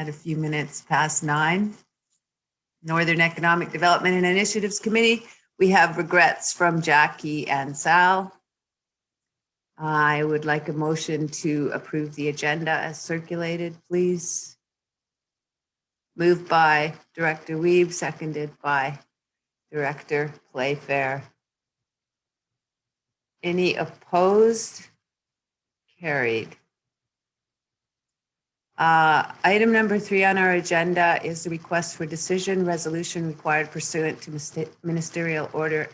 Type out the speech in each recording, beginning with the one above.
at a few minutes past 9. Northern Economic Development and Initiatives Committee, we have regrets from Jackie and Sal. I would like a motion to approve the agenda as circulated, please. Moved by Director Weeb, seconded by Director Playfair. Any opposed? Carried. Item number 3 on our agenda is the request for decision resolution required pursuant to Ministerial Order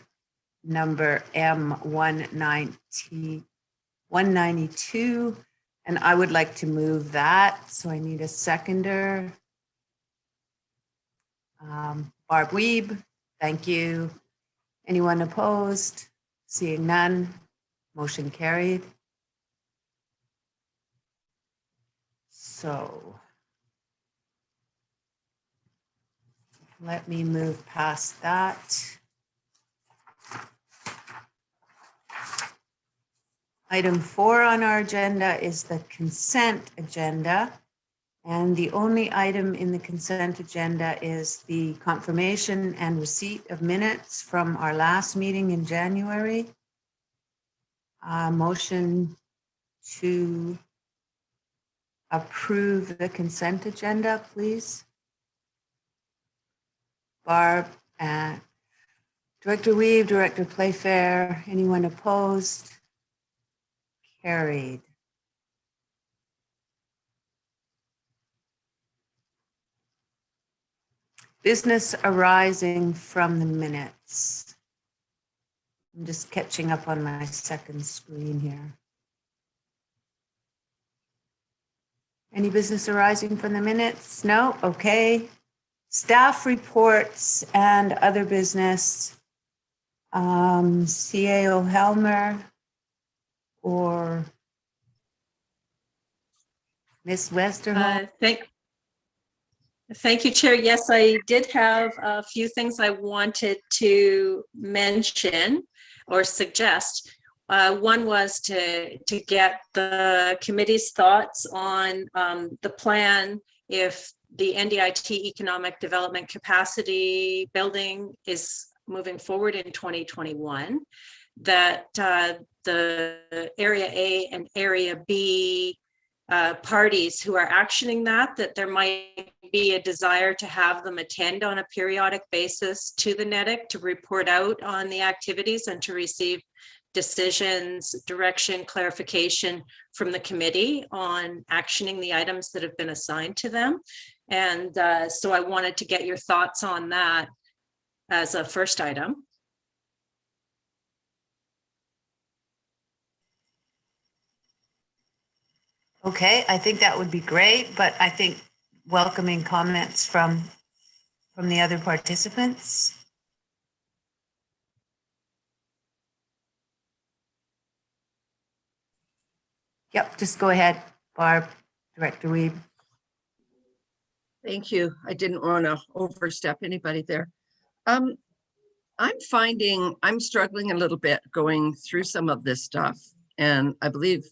number M192, and I would like to move that. So I need a seconder. Barb Weeb, thank you. Anyone opposed? Seeing none, motion carried. So let me move past that. Item 4 on our agenda is the consent agenda. And the only item in the consent agenda is the confirmation and receipt of minutes from our last meeting in January. Motion to approve the consent agenda, please. Barb, Director Weave, Director Playfair, anyone opposed? Carried. Business arising from the minutes. I'm just catching up on my second screen here. Any business arising from the minutes? No? Okay. Staff reports and other business. CAO Helmer or Ms. Westerholm? Thank you, Chair. Yes, I did have a few things I wanted to mention or suggest. One was to get the committee's thoughts on the plan if the NDIT Economic Development Capacity Building is moving forward in 2021, that the Area A and Area B parties who are actioning that there might be a desire to have them attend on a periodic basis to the NEDIC to report out on the activities and to receive decisions, direction, clarification from the committee on actioning the items that have been assigned to them. And so I wanted to get your thoughts on that as a first item. Okay, I think that would be great, but I think welcoming comments from the other participants. Yep, just go ahead, Barb, Director Weeb. Thank you. I didn't want to overstep anybody there. I'm finding I'm struggling a little bit going through some of this stuff, and I believe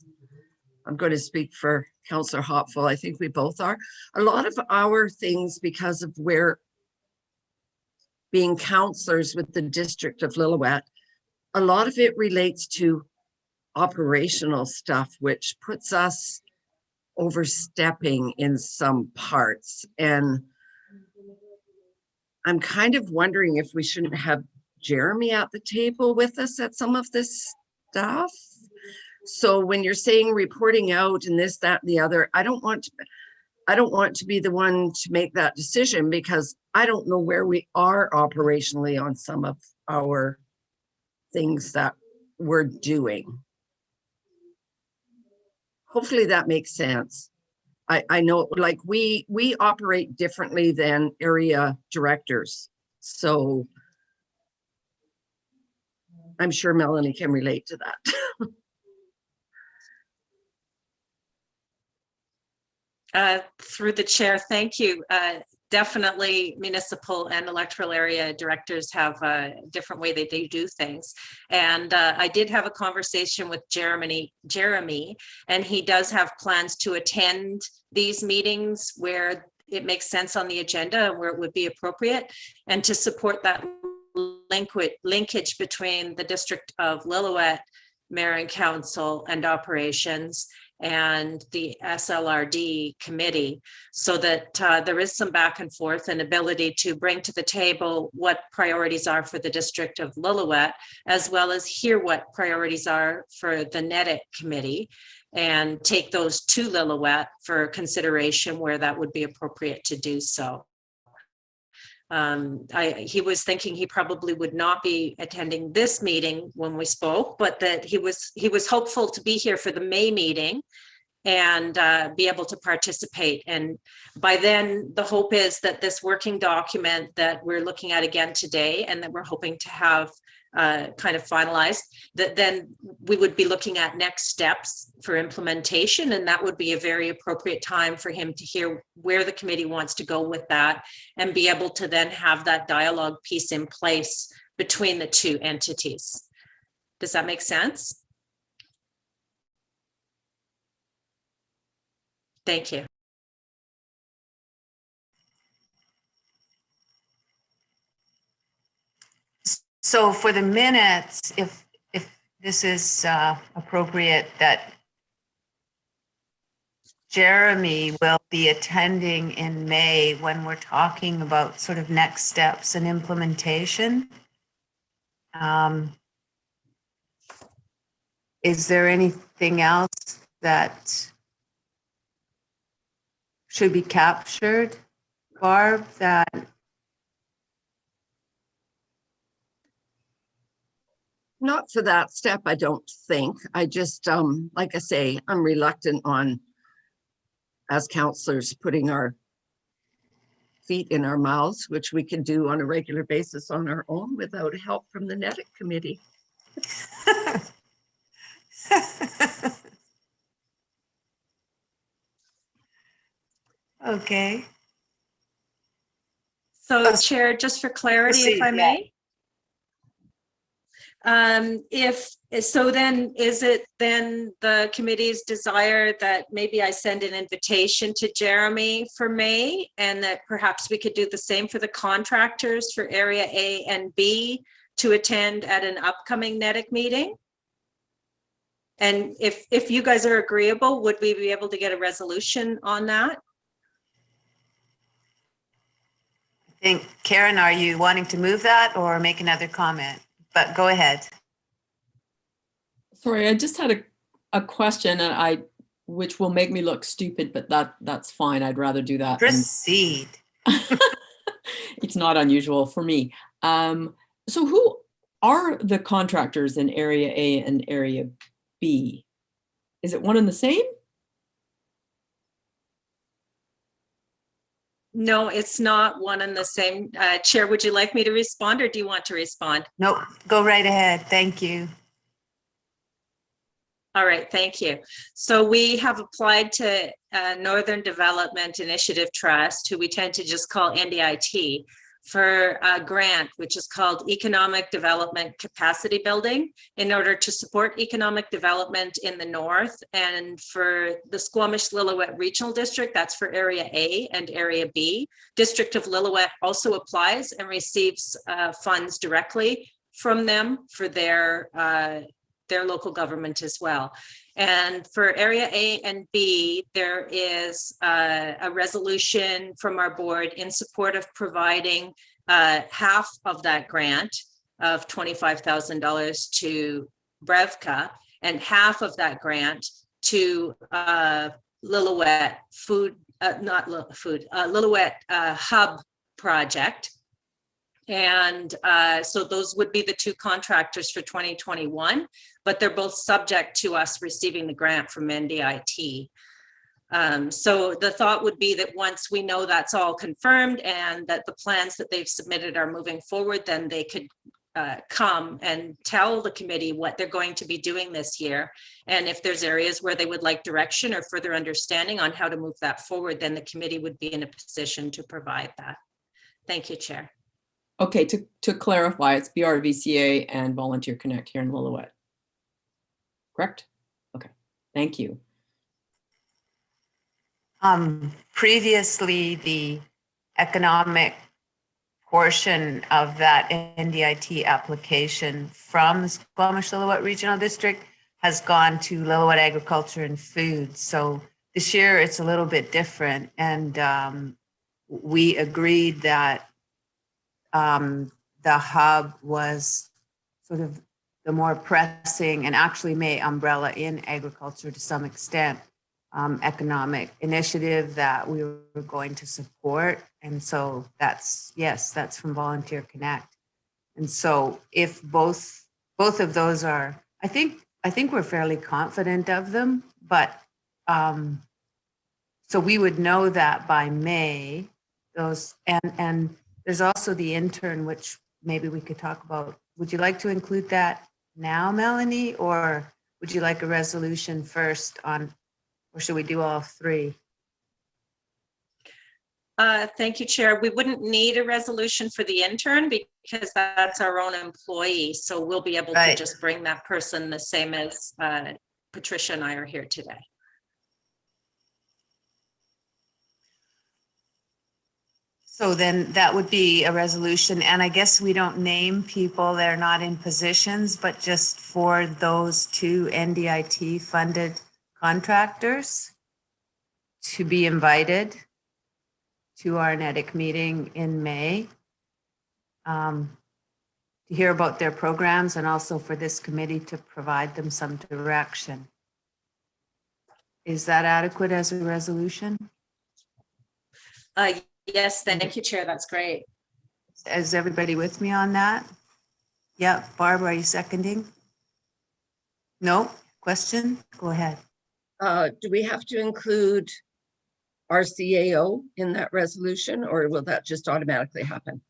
I'm going to speak for Councillor Hopful. I think we both are. A lot of our things, because of where being councillors with the district of Lillauet, a lot of it relates to operational stuff, which puts us overstepping in some parts. And I'm kind of wondering if we shouldn't have Jeremy at the table with us at some of this stuff. So when you're saying reporting out and this, that, and the other, I don't want to be the one to make that decision, because I don't know where we are operationally on some of our things that we're doing. Hopefully that makes sense. I know, like, we operate differently than area directors. So I'm sure Melanie can relate to that. Through the chair, thank you. Definitely municipal and electoral area directors have a different way that they do things. And I did have a conversation with Jeremy, and he does have plans to attend these meetings where it makes sense on the agenda and where it would be appropriate, and to support that linkage between the District of Lillauet, Mayor and Council and Operations, and the SLRD committee, so that there is some back and forth and ability to bring to the table what priorities are for the District of Lillauet, as well as hear what priorities are for the NEDIC committee, and take those to Lillauet for consideration where that would be appropriate to do so. He was thinking he probably would not be attending this meeting when we spoke, but that he was hopeful to be here for the May meeting and be able to participate. And by then, the hope is that this working document that we're looking at again today, and that we're hoping to have kind of finalized, that then we would be looking at next steps for implementation, and that would be a very appropriate time for him to hear where the committee wants to go with that, and be able to then have that dialogue piece in place between the two entities. Does that make sense? Thank you. So for the minutes, if this is appropriate, that Jeremy will be attending in May when we're talking about sort of next steps and implementation. Is there anything else that should be captured, Barb, that Not for that step, I don't think. I just, like I say, I'm reluctant on, as counselors, putting our feet in our mouths, which we can do on a regular basis on our own without help from the NEDIC committee. Okay. So Chair, just for clarity, if I may. If so, then is it then the committee's desire that maybe I send an invitation to Jeremy for May, and that perhaps we could do the same for the contractors for area A and B to attend at an upcoming NEDIC meeting? And if you guys are agreeable, would we be able to get a resolution on that? I think, Karen, are you wanting to move that or make another comment? But go ahead. Sorry, I just had a question, and which will make me look stupid, but that's fine. I'd rather do that. Proceed. It's not unusual for me. So who are the contractors in Area A and Area B? Is it one and the same? No, it's not one and the same. Chair, would you like me to respond, or do you want to respond? Nope, go right ahead. Thank you. All right, thank you. So we have applied to Northern Development Initiative Trust, who we tend to just call NDIT, for a grant, which is called Economic Development Capacity Building, in order to support economic development in the north. And for the Squamish-Lillooet Regional District, that's for Area A and Area B. District of Lillooet also applies and receives funds directly from them for their local government as well. And for Area A and B, there is a resolution from our board in support of providing half of that grant of $25,000 to Brevka, and half of that grant to Lillauet Lillauet Hub project. And so those would be the two contractors for 2021, but they're both subject to us receiving the grant from NDIT. So the thought would be that once we know that's all confirmed and that the plans that they've submitted are moving forward, then they could come and tell the committee what they're going to be doing this year. And if there's areas where they would like direction or further understanding on how to move that forward, then the committee would be in a position to provide that. Thank you, Chair. Okay, to clarify, it's BRVCA and Volunteer Connect here in Lillooet. Correct? Okay, thank you. Previously, the economic portion of that NDIT application from the Squamish-Lillooet Regional District has gone to Lillooet Agriculture and Food. So this year it's a little bit different, and we agreed that the hub was sort of the more pressing and actually may umbrella in agriculture to some extent, economic initiative that we were going to support. And so that's, yes, that's from Volunteer Connect. And so if both of those are, I think we're fairly confident of them, but so we would know that by May, those, and there's also the intern, which maybe we could talk about. Would you like to include that now, Melanie, or would you like a resolution first on, or should we do all three? Thank you, Chair. We wouldn't need a resolution for the intern because that's our own employee. So we'll be able to just bring that person the same as Patricia and I are here today. So then that would be a resolution, and I guess we don't name people, they're not in positions, but just for those two NDIT funded contractors to be invited to our NEDIC meeting in May to hear about their programs, and also for this committee to provide them some direction. Is that adequate as a resolution? Yes, thank you, Chair. That's great. Is everybody with me on that? Yeah, Barb, are you seconding? No? Question? Go ahead. Do we have to include our CAO in that resolution, or will that just automatically happen?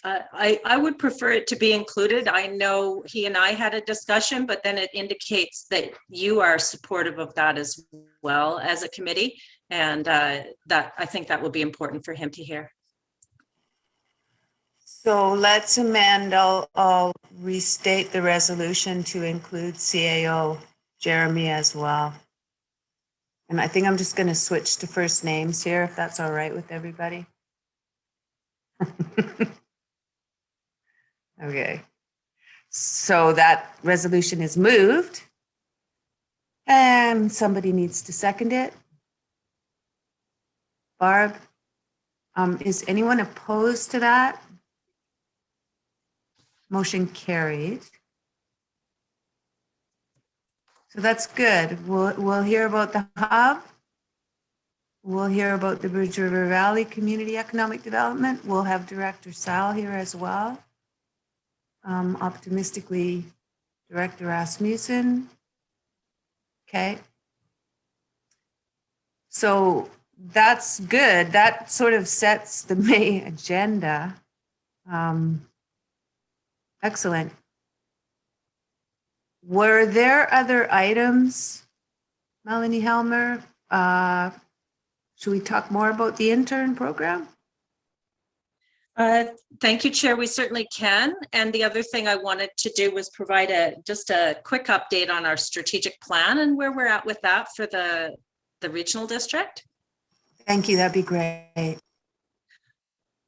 I would prefer it to be included. I know he and I had a discussion, but then it indicates that you are supportive of that as well as a committee. And that I think that will be important for him to hear. So let's amend, I'll restate the resolution to include CAO Jeremy as well. And I think I'm just going to switch to first names here, if that's all right with everybody. Okay, so that resolution is moved and somebody needs to second it. Barb, is anyone opposed to that? Motion carried. So that's good. We'll hear about the hub. We'll hear about the Bridge River Valley Community Economic Development. We'll have Director Sal here as well. Optimistically, Director Rasmussen. Okay. So that's good. That sort of sets the May agenda. Excellent. Were there other items, Melanie Helmer? Should we talk more about the intern program? Thank you, Chair. We certainly can. And the other thing I wanted to do was provide just a quick update on our strategic plan and where we're at with that for the regional district. Thank you. That'd be great.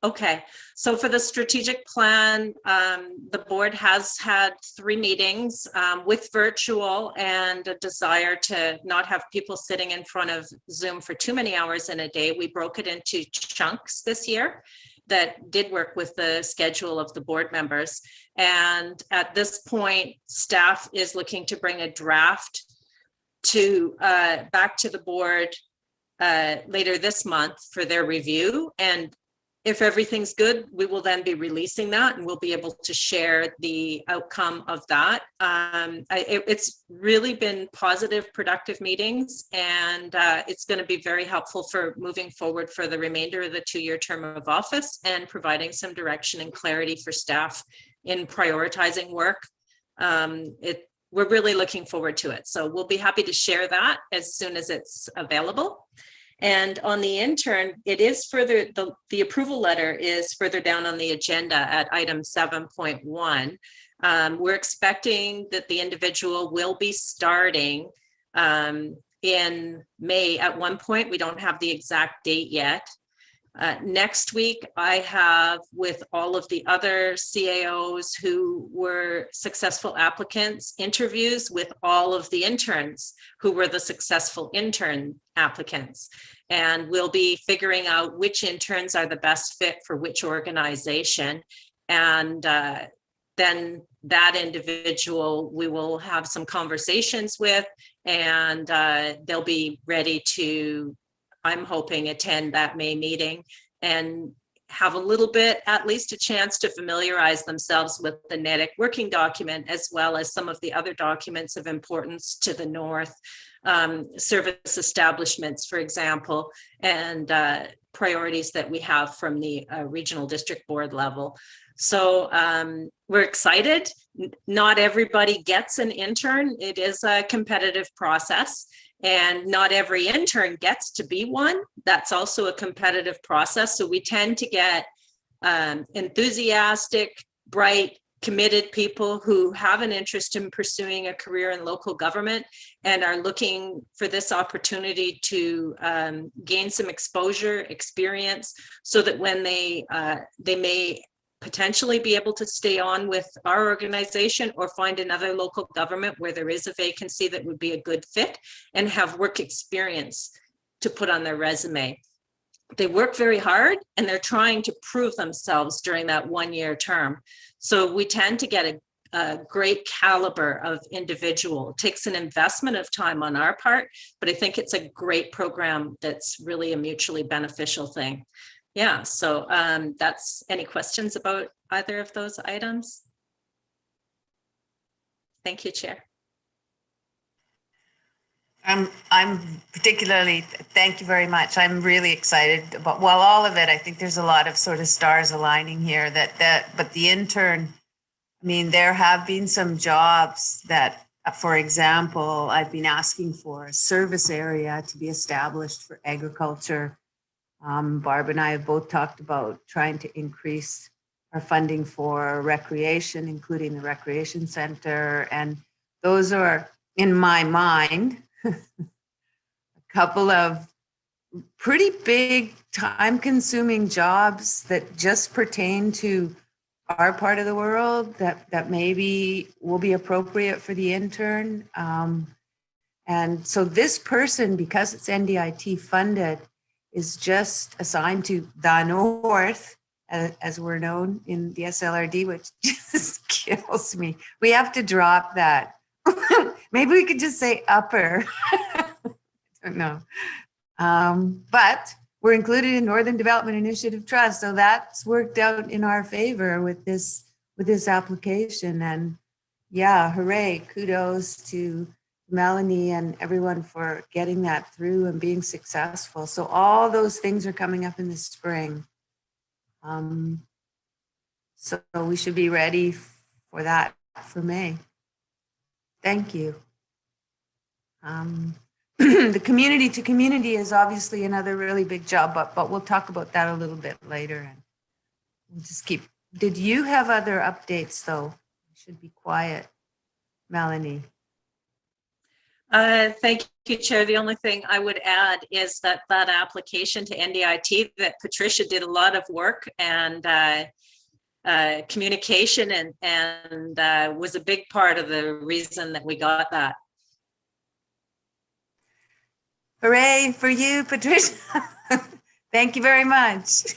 Okay, so for the strategic plan, the board has had 3 meetings with virtual and a desire to not have people sitting in front of Zoom for too many hours in a day. We broke it into chunks this year that did work with the schedule of the board members. And at this point, staff is looking to bring a draft to back to the board later this month for their review. And if everything's good, we will then be releasing that and we'll be able to share the outcome of that. It's really been positive, productive meetings, and it's going to be very helpful for moving forward for the remainder of the 2-year term of office and providing some direction and clarity for staff in prioritizing work. We're really looking forward to it. So we'll be happy to share that as soon as it's available. And on the intern, it is further, the approval letter is further down on the agenda at item 7.1. We're expecting that the individual will be starting in May at one point. We don't have the exact date yet. Next week, I have with all of the other CAOs who were successful applicants, interviews with all of the interns who were the successful intern applicants. And we'll be figuring out which interns are the best fit for which organization. And then that individual, we will have some conversations with, and they'll be ready to, I'm hoping, attend that May meeting and have a little bit, at least a chance to familiarize themselves with the NEDIC working document, as well as some of the other documents of importance to the North, service establishments, for example, and priorities that we have from the regional district board level. So we're excited. Not everybody gets an intern. It is a competitive process. And not every intern gets to be one. That's also a competitive process. So we tend to get enthusiastic, bright, committed people who have an interest in pursuing a career in local government and are looking for this opportunity to gain some exposure, experience, so that when they may potentially be able to stay on with our organization or find another local government where there is a vacancy that would be a good fit and have work experience to put on their resume. They work very hard and they're trying to prove themselves during that 1-year term. So we tend to get a great caliber of individual. It takes an investment of time on our part, but I think it's a great program that's really a mutually beneficial thing. Yeah, so that's, any questions about either of those items? Thank you, Chair. I'm particularly, thank you very much. I'm really excited about, well, all of it. I think there's a lot of sort of stars aligning here but the intern, I mean, there have been some jobs that, for example, I've been asking for a service area to be established for agriculture. Barb and I have both talked about trying to increase our funding for recreation, including the recreation center. And those are, in my mind, a couple of pretty big time-consuming jobs that just pertain to our part of the world that maybe will be appropriate for the intern. And so this person, because it's NDIT funded, is just assigned to the North, as we're known in the SLRD, which just kills me. We have to drop that. Maybe we could just say upper. I don't know. But we're included in Northern Development Initiative Trust, so that's worked out in our favor with this application. And yeah, hooray, kudos to Melanie and everyone for getting that through and being successful. So all those things are coming up in the spring. So we should be ready for that for May. Thank you. The community to community is obviously another really big job, but we'll talk about that a little bit later. And we'll just keep, did you have other updates though? I should be quiet, Melanie. Thank you, Chair. The only thing I would add is that application to NDIT, that Patricia did a lot of work and communication and was a big part of the reason that we got that. Hooray for you, Patricia. Thank you very much.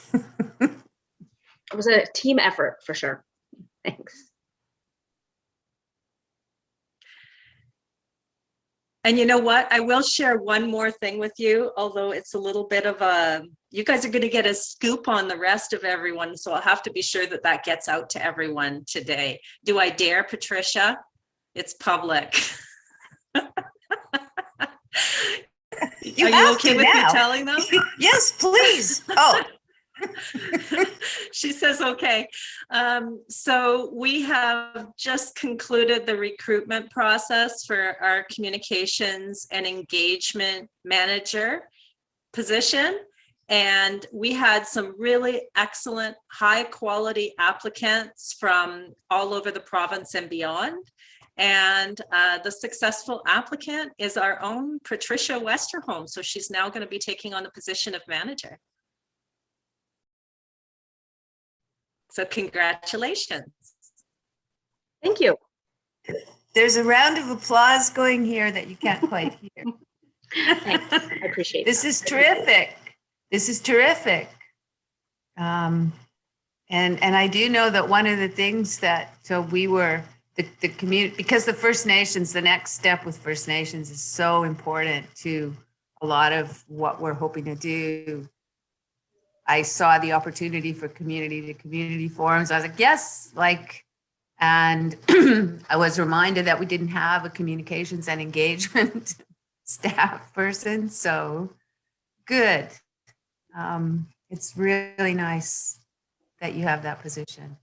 It was a team effort for sure. Thanks. And you know what? I will share one more thing with you, although it's a little bit of a, you guys are going to get a scoop on the rest of everyone. So I'll have to be sure that that gets out to everyone today. Do I dare, Patricia? It's public. You are you okay with me telling them? Yes, please. Oh. She says, okay. So we have just concluded the recruitment process for our communications and engagement manager position. And we had some really excellent, high quality applicants from all over the province and beyond. And the successful applicant is our own Patricia Westerholm. So she's now going to be taking on the position of manager. So congratulations. Thank you. There's a round of applause going here that you can't quite hear. Thanks. I appreciate This that. is terrific. This is terrific. And I do know that one of the things that, so we were, the community, because the First Nations, the next step with First Nations is so important to a lot of what we're hoping to do. I saw the opportunity for community to community forums. I was like, yes, like, and I was reminded that we didn't have a communications and engagement staff person. So good. It's really nice that you have that position.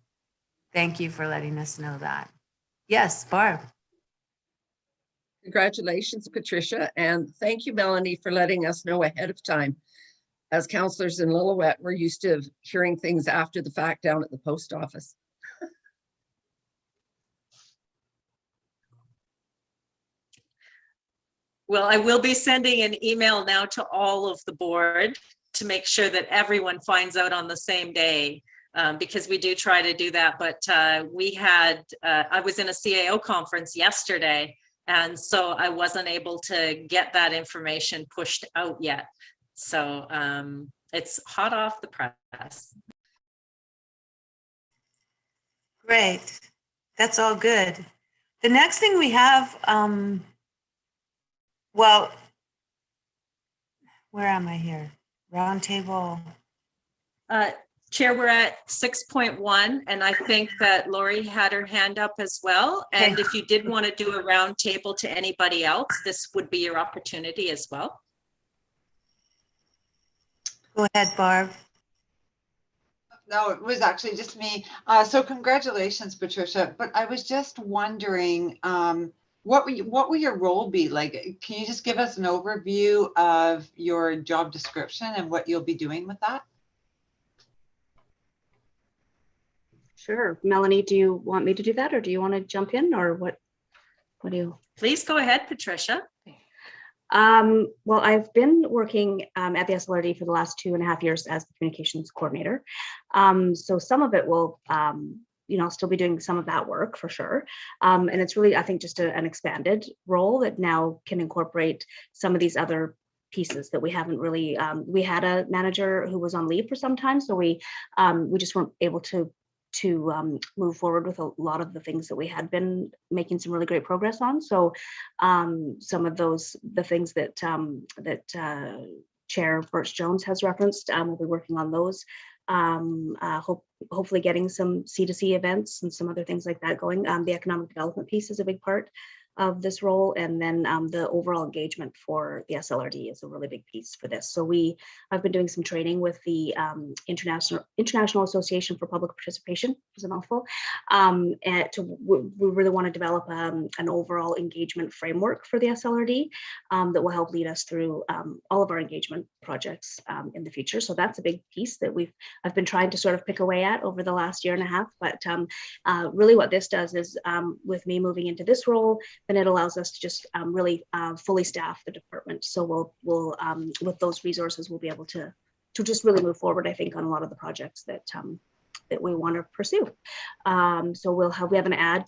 Thank you for letting us know that. Yes, Barb. Congratulations, Patricia, and thank you, Melanie, for letting us know ahead of time. As counselors in Lillauet, we're used to hearing things after the fact down at the post office. Well, I will be sending an email now to all of the board to make sure that everyone finds out on the same day, because we do try to do that. But we had, I was in a CAO conference yesterday, and so I wasn't able to get that information pushed out yet. So it's hot off the press. Great. That's all good. The next thing we have, well, where am I here? Roundtable. Chair, we're at 6.1, and I think that Lori had her hand up as well. And Okay. if you did want to do a roundtable to anybody else, this would be your opportunity as well. Go ahead, Barb. No, it was actually just me. So congratulations, Patricia. But I was just wondering, what will your role be? Like, can you just give us an overview of your job description and what you'll be doing with that? Sure. Melanie, do you want me to do that, or do you want to jump in, or what do you? Please go ahead, Patricia. Well, I've been working at the SLRD for the last 2.5 years as the communications coordinator. So some of it will, I'll still be doing some of that work for sure. And it's really, I think, just an expanded role that now can incorporate some of these other pieces that we haven't really, we had a manager who was on leave for some time. So we just weren't able to move forward with a lot of the things that we had been making some really great progress on. So some of the things that Chair Birch Jones has referenced, we'll be working on those. Hopefully getting some C2C events and some other things like that going. The economic development piece is a big part of this role, and then the overall engagement for the SLRD is a really big piece for this. So I've been doing some training with the International Association for Public Participation, which is a mouthful, and we really want to develop an overall engagement framework for the SLRD that will help lead us through all of our engagement projects in the future. So that's a big piece that I've been trying to sort of pick away at over the last 1.5 years. But really what this does is, with me moving into this role, then it allows us to just really fully staff the department. So we'll with those resources, we'll be able to just really move forward, I think, on a lot of the projects that we want to pursue. So we have an ad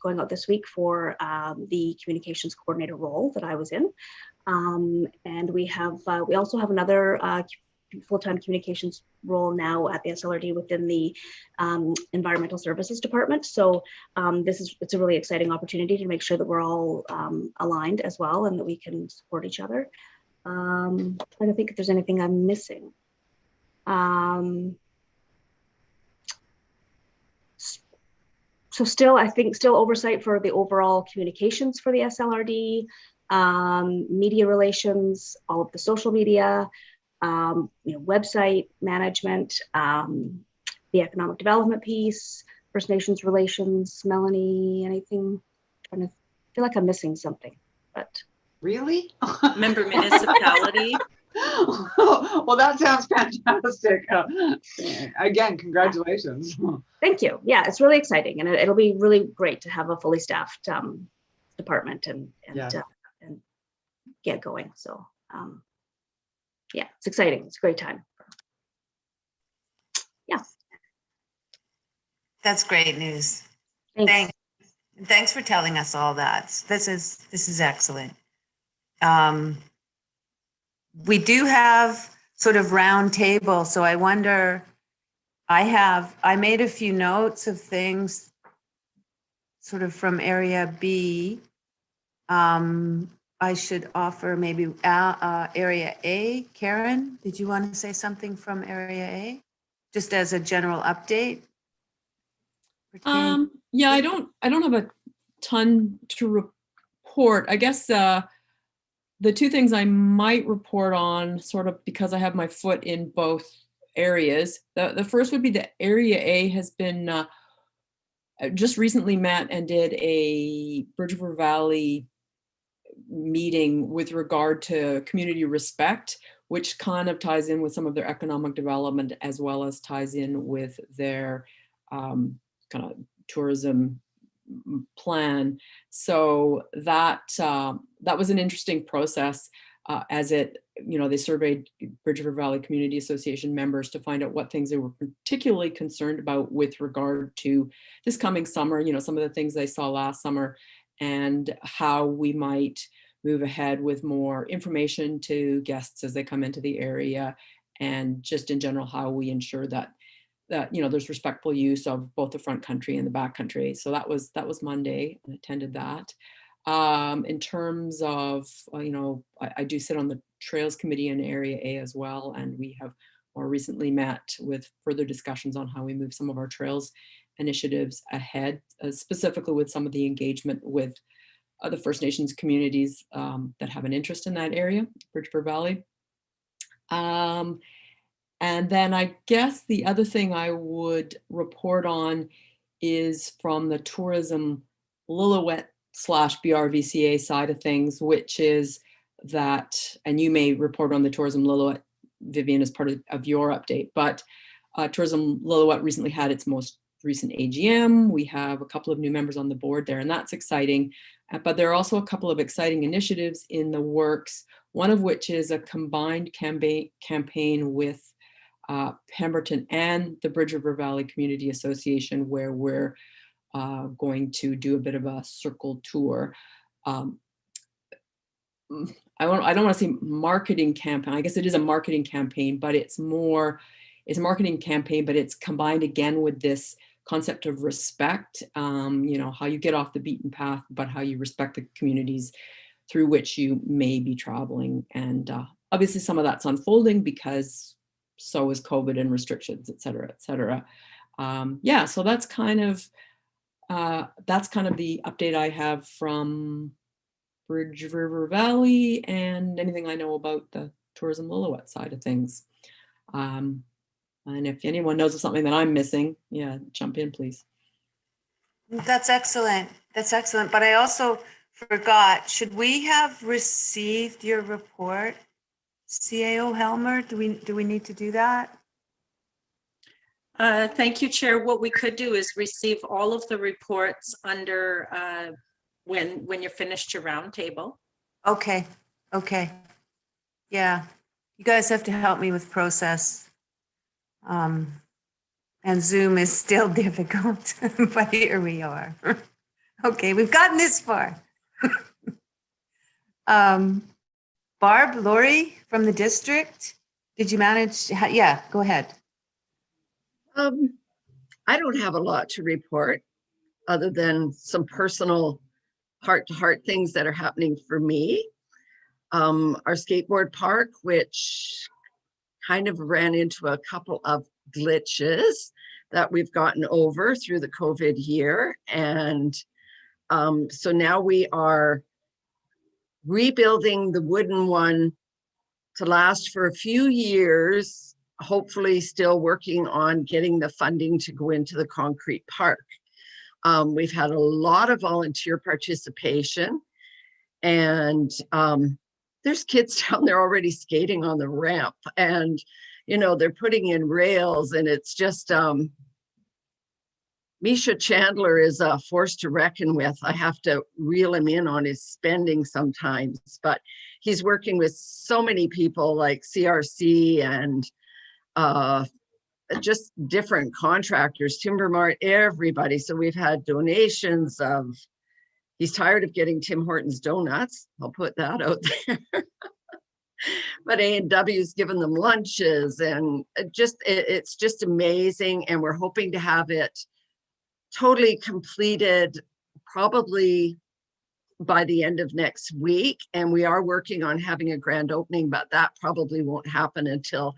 going out this week for the communications coordinator role that I was in. And we also have another full-time communications role now at the SLRD within the environmental services department. So it's a really exciting opportunity to make sure that we're all aligned as well, and that we can support each other. Trying to think if there's anything I'm missing. So still oversight for the overall communications for the SLRD, media relations, all of the social media, website management, the economic development piece, First Nations relations. Melanie, anything? I feel like I'm missing something, but Really? Member municipality. Well, that sounds fantastic. Again, congratulations. Thank you. Yeah, it's really exciting, and it'll be really great to have a fully staffed department and get going. So yeah, it's exciting. It's a great time. Yeah. That's great news. Thanks. Thanks for telling us all that. This is excellent. We do have sort of round table, so I wonder, I made a few notes of things sort of from area B. I should offer maybe area A. Karen, did you want to say something from area A? Just as a general update? Yeah, I don't have a ton to report. I guess the two things I might report on, sort of because I have my foot in both areas. The first would be that Area A has been just recently met and did a Bridge River Valley meeting with regard to community respect, which kind of ties in with some of their economic development, as well as ties in with their kind of tourism plan. So that was an interesting process, as it, they surveyed Bridge River Valley Community Association members to find out what things they were particularly concerned about with regard to this coming summer, some of the things they saw last summer, and how we might move ahead with more information to guests as they come into the area, and just in general, how we ensure that there's respectful use of both the front country and the back country. So that was Monday. I attended that. In terms of, I do sit on the Trails Committee in Area A as well, and we have more recently met with further discussions on how we move some of our trails initiatives ahead, specifically with some of the engagement with the First Nations communities that have an interest in that area, Bridge River Valley. And then I guess the other thing I would report on is from the tourism Lillauet /BRVCA side of things, which is that, and you may report on the tourism Lillauet, Vivian, as part of your update, but tourism Lillauet recently had its most recent AGM. We have a couple of new members on the board there, and that's exciting. But there are also a couple of exciting initiatives in the works, one of which is a combined campaign with Pemberton and the Bridge River Valley Community Association, where we're going to do a bit of a circle tour. I don't want to say marketing campaign. I guess it is a marketing campaign, but it's a marketing campaign, but it's combined again with this concept of respect, how you get off the beaten path, but how you respect the communities through which you may be traveling. And obviously some of that's unfolding because so is COVID and restrictions, et cetera, et cetera. Yeah, so that's kind of the update I have from Bridge River Valley and anything I know about the tourism Lillauet side of things. And if anyone knows of something that I'm missing, yeah, jump in, please. That's excellent. That's excellent. But I also forgot, should we have received your report, CAO Helmer? Do we need to do that? Thank you, Chair. What we could do is receive all of the reports under when you're finished your roundtable. Okay. Yeah, you guys have to help me with process. And Zoom is still difficult, but here we are. Okay, we've gotten this far. Barb, Lori from the district, did you manage? Yeah, go ahead. I don't have a lot to report other than some personal heart-to-heart things that are happening for me. Our skateboard park, which kind of ran into a couple of glitches that we've gotten over through the COVID year. And so now we are rebuilding the wooden one to last for a few years, hopefully still working on getting the funding to go into the concrete park. We've had a lot of volunteer participation, and there's kids down there already skating on the ramp, and, you know, they're putting in rails, and it's just, Misha Chandler is a force to reckon with. I have to reel him in on his spending sometimes, but he's working with so many people like CRC and just different contractors, Timber Mart, everybody. So we've had donations of, he's tired of getting Tim Hortons donuts. I'll put that out there. But A&W's given them lunches, and it's just amazing. And we're hoping to have it totally completed probably by the end of next week. And we are working on having a grand opening, but that probably won't happen until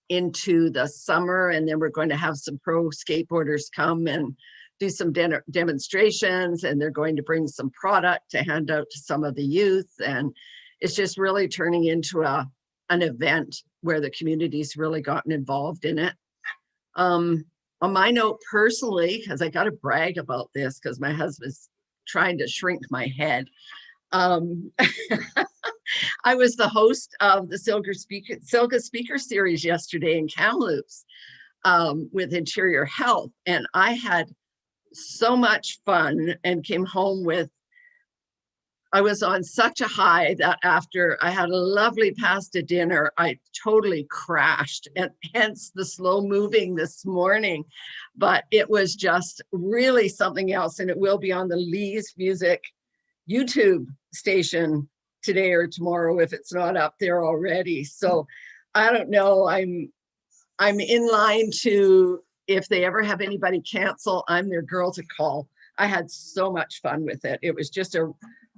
into the summer. And then we're going to have some pro skateboarders come and do some demonstrations, and they're going to bring some product to hand out to some of the youth. And it's just really turning into an event where the community's really gotten involved in it. On my note, personally, because I got to brag about this because my husband's trying to shrink my head. I was the host of the Silga Speaker Series yesterday in Kamloops with Interior Health, and I had so much fun and came home with, I was on such a high that after I had a lovely pasta dinner, I totally crashed, and hence the slow moving this morning. But it was just really something else, and it will be on the Lee's Music YouTube station today or tomorrow if it's not up there already. So I don't know, I'm in line to, if they ever have anybody cancel, I'm their girl to call. I had so much fun with it. It was just a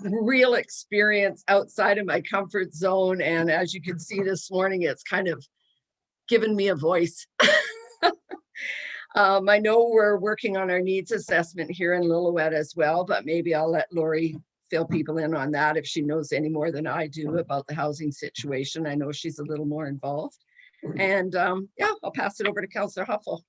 real experience outside of my comfort zone. And as you can see this morning, it's kind of given me a voice. I know we're working on our needs assessment here in Lillauet as well, but maybe I'll let Lori fill people in on that if she knows any more than I do about the housing situation. I know she's a little more involved. And yeah, I'll pass it over to Councillor Huffel.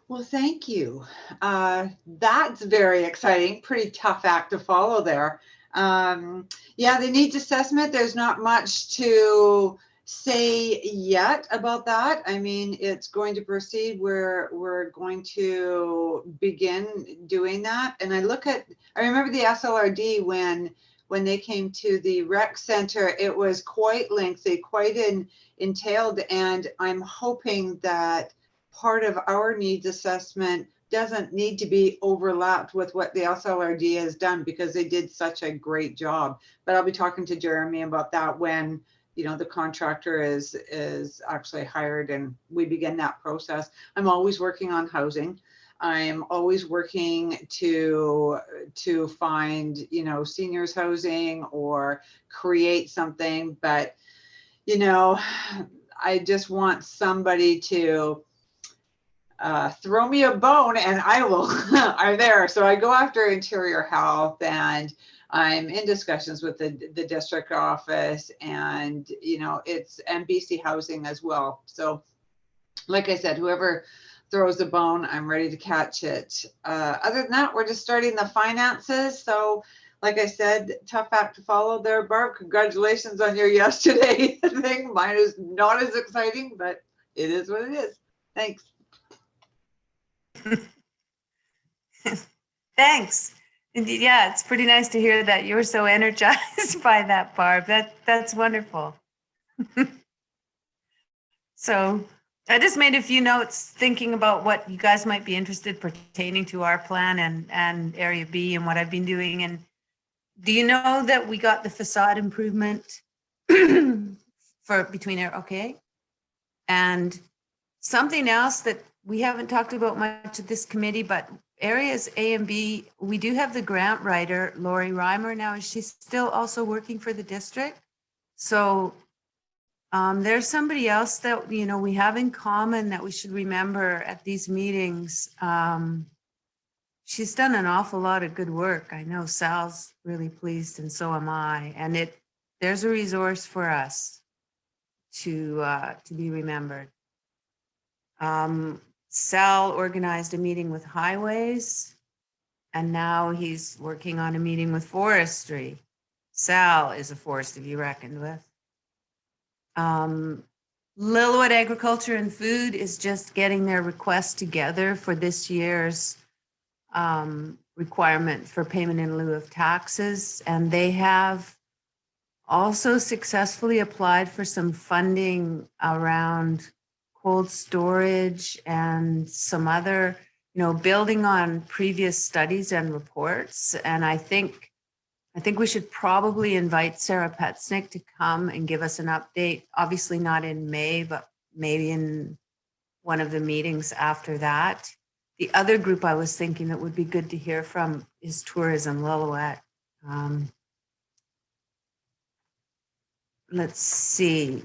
Well, thank you. That's very exciting. Pretty tough act to follow there. Yeah, the needs assessment, there's not much to say yet about that. I mean, it's going to proceed. We're going to begin doing that. And I remember the SLRD when they came to the rec center, it was quite lengthy, quite entailed. And I'm hoping that part of our needs assessment doesn't need to be overlapped with what the SLRD has done, because they did such a great job. But I'll be talking to Jeremy about that when, you know, the contractor is actually hired and we begin that process. I'm always working on housing. I'm always working to find, you know, seniors housing or create something. But, you know, I just want somebody to throw me a bone and I will, I'm there. So I go after Interior Health, and I'm in discussions with the district office, and, you know, it's BC Housing as well. So like I said, whoever throws a bone, I'm ready to catch it. Other than that, we're just starting the finances. So like I said, tough act to follow there, Barb. Congratulations on your yesterday thing. Mine is not as exciting, but it is what it is. Thanks. Thanks. Indeed, yeah, it's pretty nice to hear that you're so energized by that, Barb. That's wonderful. So I just made a few notes thinking about what you guys might be interested pertaining to our plan and Area B and what I've been doing. And do you know that we got the facade improvement for between there? Okay. And something else that we haven't talked about much at this committee, but areas A and B, we do have the grant writer, Lori Reimer. Now, is she still also working for the district? So there's somebody else that, you know, we have in common that we should remember at these meetings. She's done an awful lot of good work. I know Sal's really pleased, and so am I. And there's a resource for us to be remembered. Sal organized a meeting with highways, and now he's working on a meeting with forestry. Sal is a force to be reckoned with. Lillauet Agriculture and Food is just getting their request together for this year's requirement for payment in lieu of taxes. And they have also successfully applied for some funding around cold storage and some other, building on previous studies and reports. And I think we should probably invite Sarah Petznick to come and give us an update. Obviously not in May, but maybe in one of the meetings after that. The other group I was thinking that would be good to hear from is Tourism Lillauet. Let's see.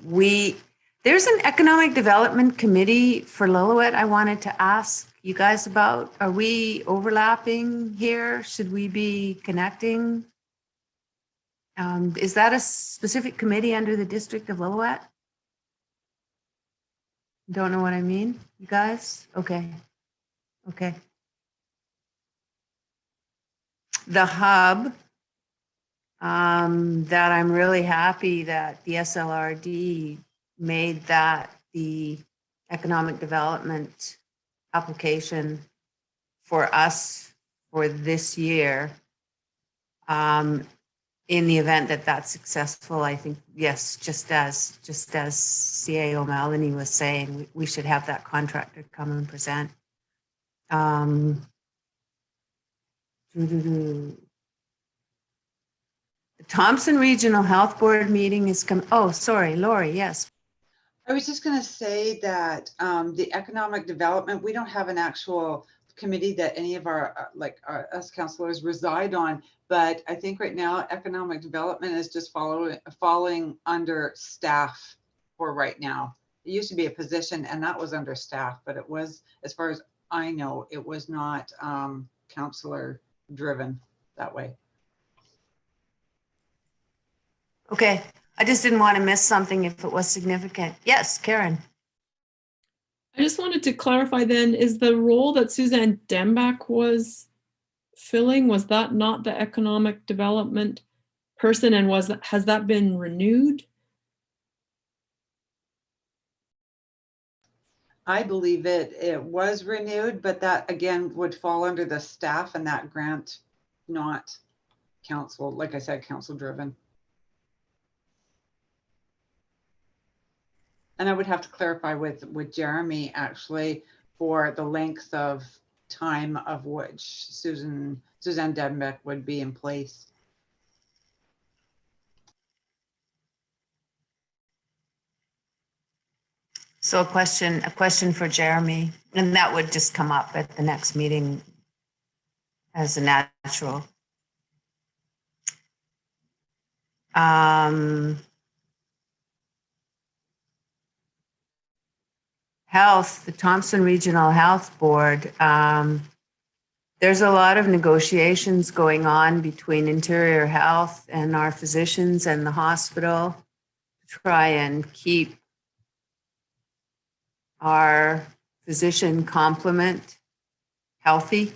There's an economic development committee for Lillauet I wanted to ask you guys about. Are we overlapping here? Should we be connecting? Is that a specific committee under the District of Lillauet? Don't know what I mean, you guys? Okay. The hub, that I'm really happy that the SLRD made that the economic development application for us for this year. In the event that that's successful, I think, yes, just as CAO Melanie was saying, we should have that contractor come and present. The Thompson Regional Health Board meeting is coming. Oh, sorry, Lori, yes. I was just going to say that the economic development, we don't have an actual committee that any of our us councillors reside on, but I think right now economic development is just falling under staff for right now. It used to be a position and that was under staff, but it was, as far as I know, it was not councillor driven that way. Okay, I just didn't want to miss something if it was significant. Yes, Karen. I just wanted to clarify then, is the role that Suzanne Dembach was filling, was that not the economic development person, and has that been renewed? I believe it was renewed, but that again would fall under the staff and that grant, not council, like I said, council driven. And I would have to clarify with Jeremy actually for the length of time of which Suzanne Denbeck would be in place. So a question for Jeremy, and that would just come up at the next meeting as a natural. Health, the Thompson Regional Health Board, there's a lot of negotiations going on between Interior Health and our physicians and the hospital to try and keep our physician complement healthy.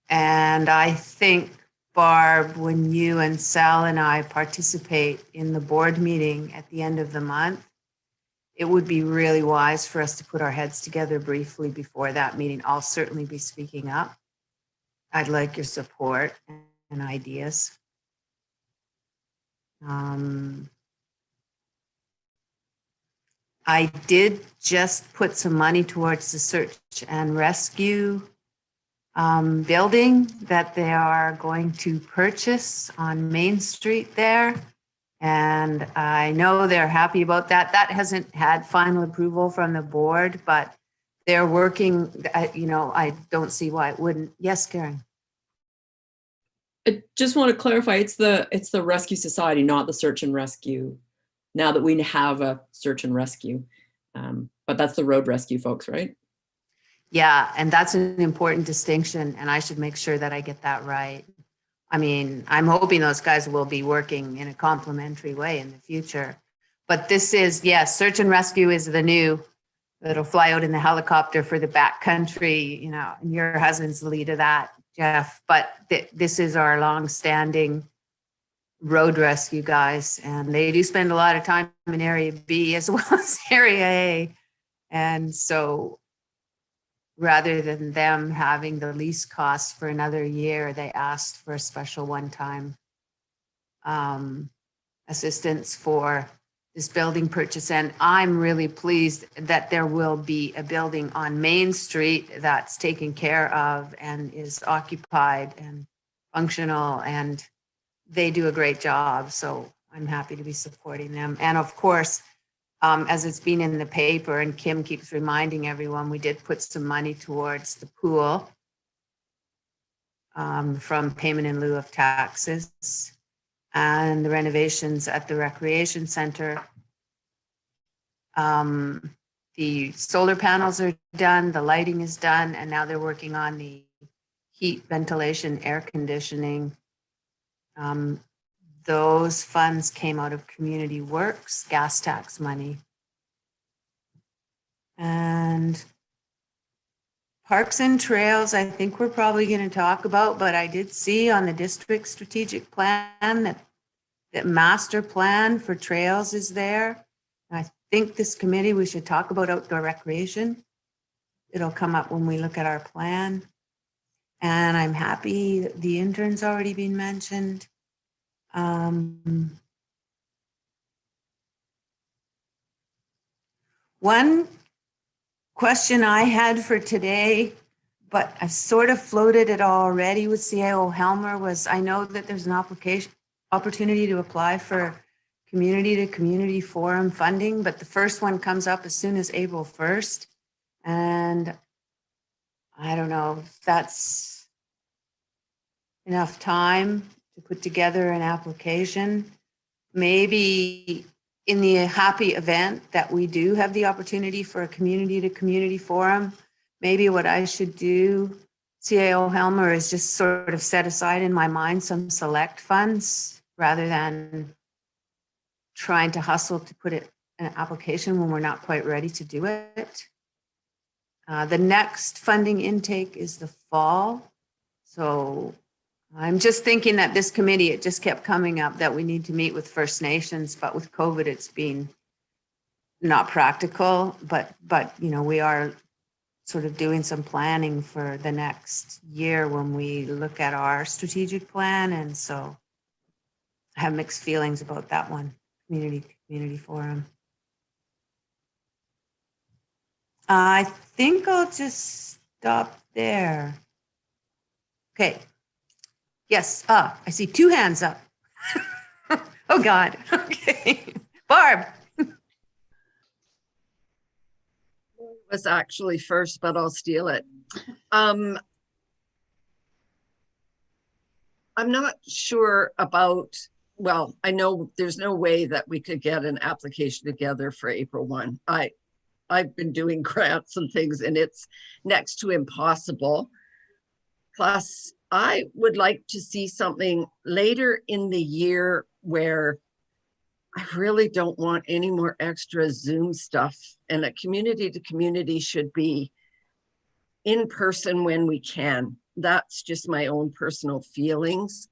And I think, Barb, when you and Sal and I participate in the board meeting at the end of the month, it would be really wise for us to put our heads together briefly before that meeting. I'll certainly be speaking up. I'd like your support and ideas. I did just put some money towards the search and rescue building that they are going to purchase on Main Street there. And I know they're happy about that. That hasn't had final approval from the board, but they're working, I don't see why it wouldn't. Yes, Karen. I just want to clarify, it's the Rescue Society, not the search and rescue, now that we have a search and rescue. But that's the road rescue folks, right? Yeah, and that's an important distinction, and I should make sure that I get that right. I mean, I'm hoping those guys will be working in a complementary way in the future. But this is, yes, search and rescue is the new, it'll fly out in the helicopter for the backcountry, and your husband's the lead of that, Jeff. But this is our longstanding road rescue guys, and they do spend a lot of time in Area B as well as Area A. And so rather than them having the lease cost for another year, they asked for a special one-time assistance for this building purchase. And I'm really pleased that there will be a building on Main Street that's taken care of and is occupied and functional, and they do a great job. So I'm happy to be supporting them. And of course, as it's been in the paper and Kim keeps reminding everyone, we did put some money towards the pool from payment in lieu of taxes, and the renovations at the recreation center. The solar panels are done, the lighting is done, and now they're working on the heat, ventilation, air conditioning. Those funds came out of Community Works, gas tax money. And Parks and Trails, I think we're probably going to talk about, but I did see on the district strategic plan that master plan for trails is there. I think this committee, we should talk about outdoor recreation. It'll come up when we look at our plan. And I'm happy the intern's already been mentioned. One question I had for today, but I sort of floated it already with CAO Helmer, was I know that there's an opportunity to apply for community to community forum funding, but the first one comes up as soon as April 1st. And I don't know if that's enough time to put together an application. Maybe in the happy event that we do have the opportunity for a community to community forum, maybe what I should do, CAO Helmer, is just sort of set aside in my mind some select funds rather than trying to hustle to put it in an application when we're not quite ready to do it. The next funding intake is the fall. So I'm just thinking that this committee, it just kept coming up that we need to meet with First Nations, but with COVID, it's been not practical, but you know, we are sort of doing some planning for the next year when we look at our strategic plan. And so I have mixed feelings about that one, community forum. I think I'll just stop there. Okay. Yes, I see two hands up. Oh God, okay. Barb. Was actually first, but I'll steal it. I'm not sure about, well, I know there's no way that we could get an application together for April 1. I've been doing grants and things, and it's next to impossible. Plus, I would like to see something later in the year where I really don't want any more extra Zoom stuff, and a community to community should be in person when we can. That's just my own personal feelings.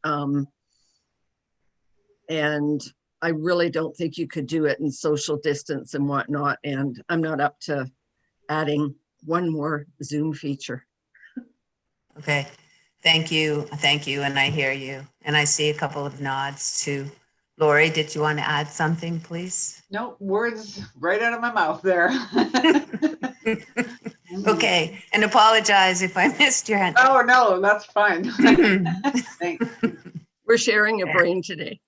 And I really don't think you could do it in social distance and whatnot. And I'm not up to adding one more Zoom feature. Okay, thank you. Thank you. And I hear you. And I see a couple of nods too. Lori, did you want to add something, please? No, words right out of my mouth there. Okay, and apologize if I missed your hand. Oh, no, that's fine. Thanks. We're sharing a brain today.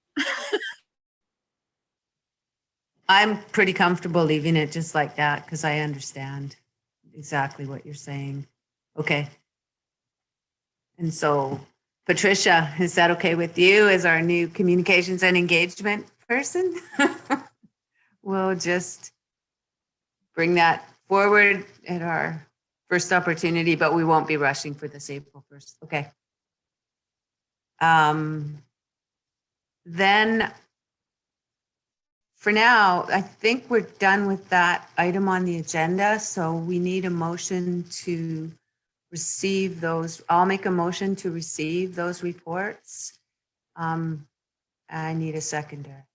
I'm pretty comfortable leaving it just like that because I understand exactly what you're saying. Okay. And so, Patricia, is that okay with you as our new communications and engagement person? We'll just bring that forward at our first opportunity, but we won't be rushing for this April 1st. Okay. Then for now, I think we're done with that item on the agenda. So we need a motion to receive those. I'll make a motion to receive those reports I need a seconder.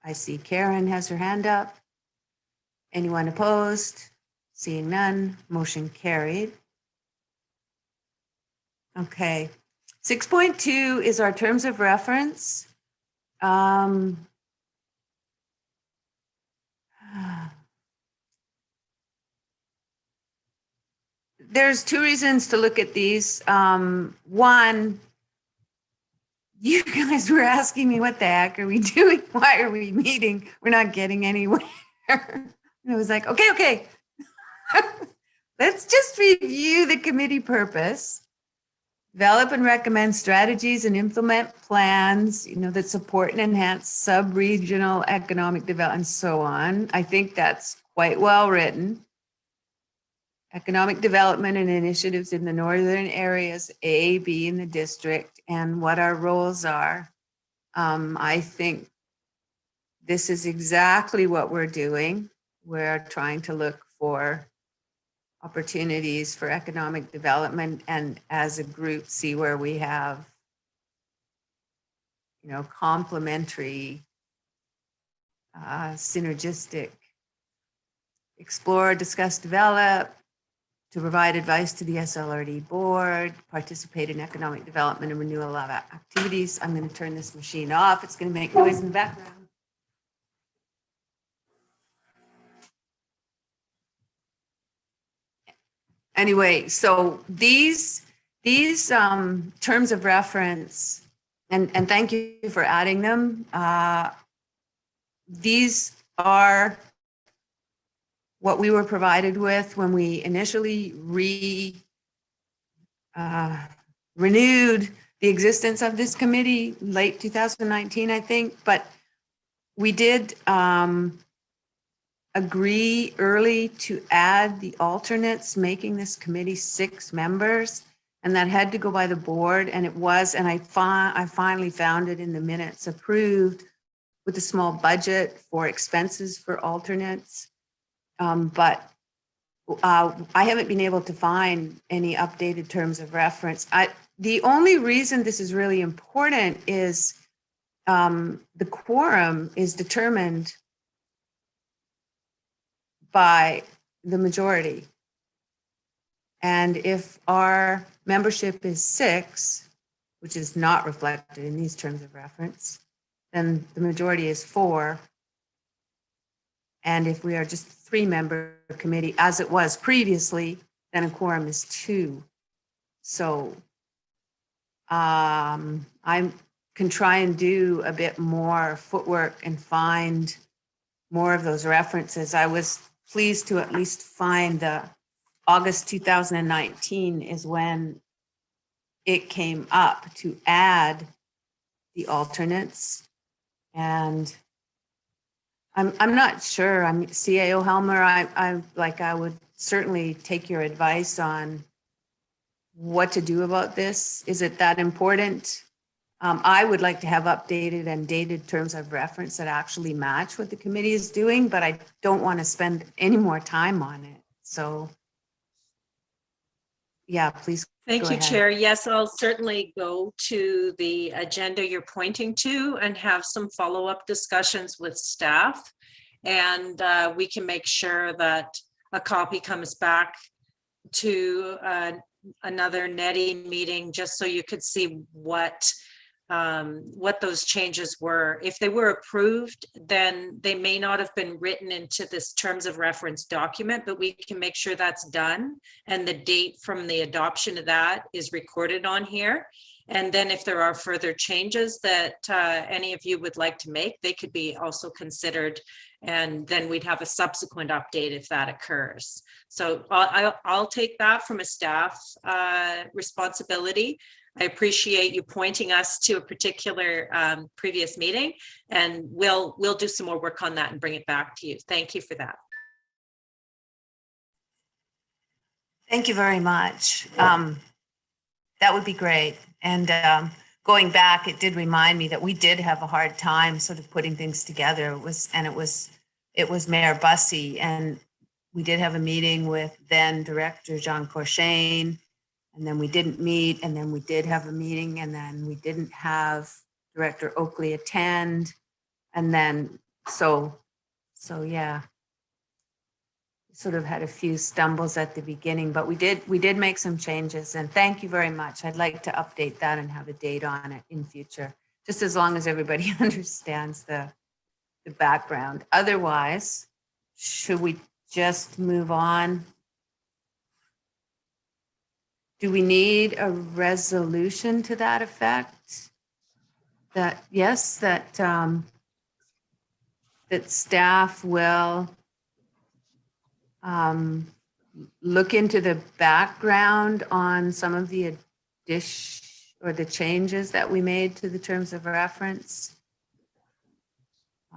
I see Karen has her hand up. Anyone opposed? Seeing none, motion carried. Okay. 6.2 is our terms of reference. There's two reasons to look at these. One, you guys were asking me, what the heck are we doing? Why are we meeting? We're not getting anywhere. And I was like, okay. Let's just review the committee purpose. Develop and recommend strategies and implement plans, that support and enhance sub-regional economic development and so on. I think that's quite well written. Economic development and initiatives in the northern areas, A, B in the district, and what our roles are. I think this is exactly what we're doing. We're trying to look for opportunities for economic development and as a group see where we have, complementary, synergistic, explore, discuss, develop, to provide advice to the SLRD board, participate in economic development and renewal of activities. I'm going to turn this machine off. It's going to make noise in the background. Anyway, so these terms of reference, and thank you for adding them. These are what we were provided with when we initially renewed the existence of this committee, late 2019, I think. But we did agree early to add the alternates, making this committee 6 members, and that had to go by the board, and it was, and I finally found it in the minutes, approved with a small budget for expenses for alternates. But I haven't been able to find any updated terms of reference. The only reason this is really important is the quorum is determined by the majority. And if our membership is 6, which is not reflected in these terms of reference, then the majority is 4. And if we are just a 3-member committee, as it was previously, then a quorum is 2. So I can try and do a bit more footwork and find more of those references. I was pleased to at least find the August 2019 is when it came up to add the alternates. And I'm not sure. I'm CAO Helmer. I would certainly take your advice on what to do about this. Is it that important? I would like to have updated and dated terms of reference that actually match what the committee is doing, but I don't want to spend any more time on it. So, yeah, please. Thank you, Chair. Yes, I'll certainly go to the agenda you're pointing to and have some follow-up discussions with staff. And we can make sure that a copy comes back to another NETI meeting, just so you could see what those changes were. If they were approved, then they may not have been written into this terms of reference document, but we can make sure that's done. And the date from the adoption of that is recorded on here. And then if there are further changes that any of you would like to make, they could be also considered. And then we'd have a subsequent update if that occurs. So I'll take that from a staff responsibility. I appreciate you pointing us to a particular previous meeting, and we'll do some more work on that and bring it back to you. Thank you for that. Thank you very much. That would be great. And going back, it did remind me that we did have a hard time sort of putting things together. It was Mayor Bussey, and we did have a meeting with then Director Jean Courchaine, and then we didn't meet, and then we did have a meeting, and then we didn't have Director Oakley attend. And then, so yeah. Sort of had a few stumbles at the beginning, but we did make some changes, and thank you very much. I'd like to update that and have a date on it in future, just as long as everybody understands the background. Otherwise, should we just move on? Do we need a resolution to that effect? That, yes, that staff will look into the background on some of the the changes that we made to the terms of reference.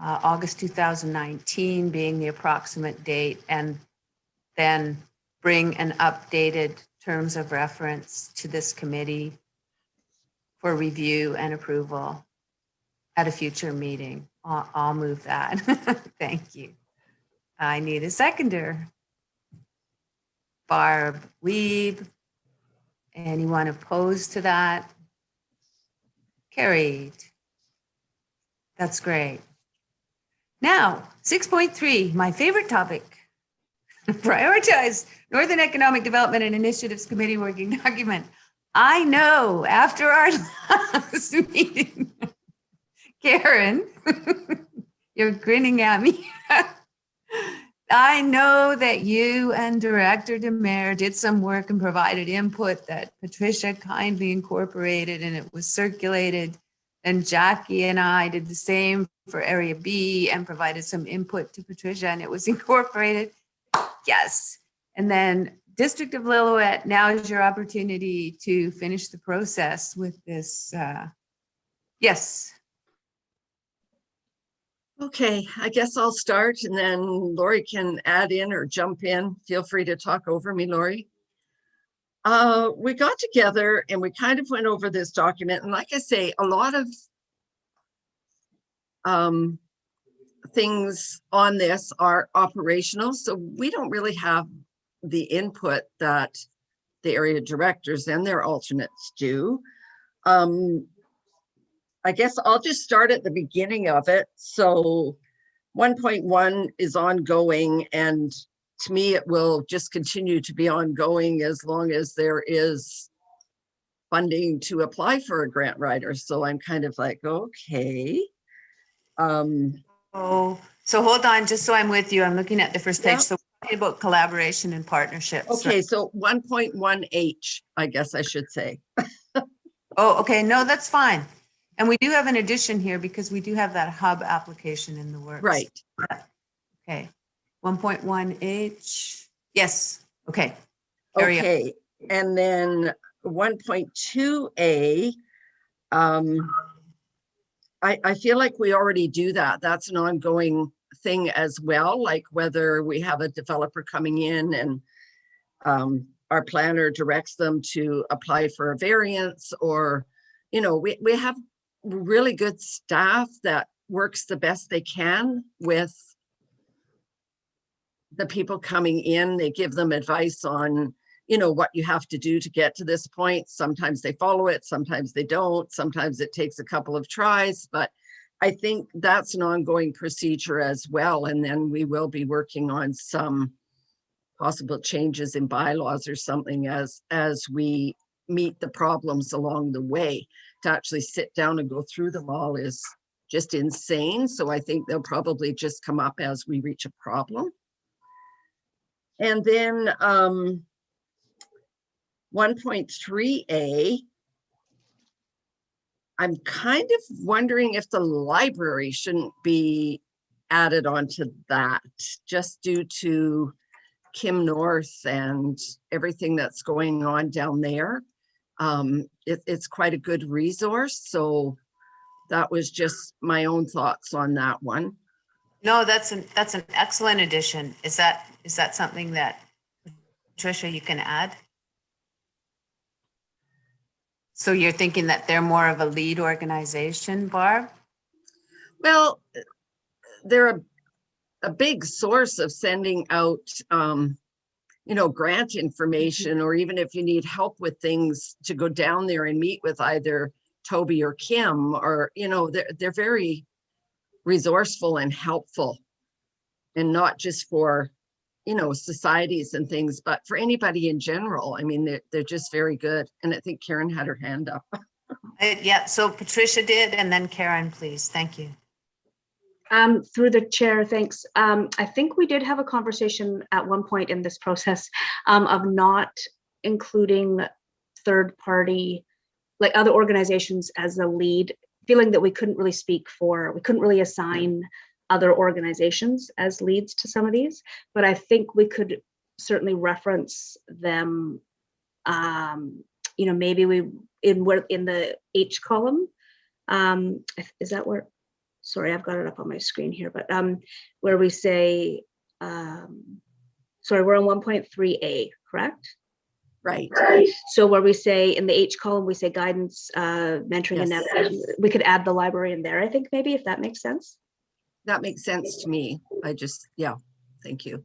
August 2019 being the approximate date, and then bring an updated terms of reference to this committee for review and approval at a future meeting. I'll move that. Thank you. I need a seconder. Barb Weeb. Anyone opposed to that? Carried. That's great. Now, 6.3, my favorite topic. Prioritize Northern Economic Development and Initiatives Committee working document. I know after our last meeting, Karen, you're grinning at me. I know that you and Director Demare did some work and provided input that Patricia kindly incorporated, and it was circulated. And Jackie and I did the same for Area B and provided some input to Patricia, and it was incorporated. Yes. And then District of Lillooet, now is your opportunity to finish the process with this. Yes. Okay, I guess I'll start and then Lori can add in or jump in. Feel free to talk over me, Lori. We got together and we kind of went over this document. And like I say, a lot of things on this are operational. So we don't really have the input that the area directors and their alternates do. I guess I'll just start at the beginning of it. So 1.1 is ongoing, and to me, it will just continue to be ongoing as long as there is funding to apply for a grant writer. So I'm kind of like, okay. Oh, so hold on, just so I'm with you. I'm looking at the first page. Yeah. So we're talking about collaboration and partnerships. Okay, so 1.1H, I guess I should say. Oh, okay. No, that's fine. And we do have an addition here because we do have that hub application in the works. Right. Okay. 1.1H. Yes. Okay. Carry on. Okay, and then 1.2A, I feel like we already do that. That's an ongoing thing as well, like whether we have a developer coming in and our planner directs them to apply for a variance, or, you know, we have really good staff that works the best they can with the people coming in. They give them advice on, you know, what you have to do to get to this point. Sometimes they follow it, sometimes they don't. Sometimes it takes a couple of tries, but I think that's an ongoing procedure as well. And then we will be working on some possible changes in bylaws or something as we meet the problems along the way. To actually sit down and go through them all is just insane. So I think they'll probably just come up as we reach a problem. And then 1.3A, I'm kind of wondering if the library shouldn't be added onto that, just due to Kim North and everything that's going on down there. It's quite a good resource. So that was just my own thoughts on that one. No, that's an excellent addition. Is that something that, Patricia, you can add? So you're thinking that they're more of a lead organization, Barb? Well, they're a big source of sending out, you know, grant information, or even if you need help with things, to go down there and meet with either Toby or Kim, or, you know, they're very resourceful and helpful, and not just for, you know, societies and things, but for anybody in general. I mean, they're just very good. And I think Karen had her hand up. Yeah, so Patricia did, and then Karen, please. Thank you. Through the chair, thanks. I think we did have a conversation at one point in this process of not including third party, like other organizations as a lead, feeling that we couldn't really we couldn't really assign other organizations as leads to some of these, but I think we could certainly reference them. You know, maybe in the H column, is that where, sorry, I've got it up on my screen here, but where we say, sorry, we're on 1.3A, correct? Right. So where we say in the H column, we say guidance, mentoring, and navigation. We could add the library in there, I think, maybe, if that makes sense. That makes sense to me. Yeah, thank you.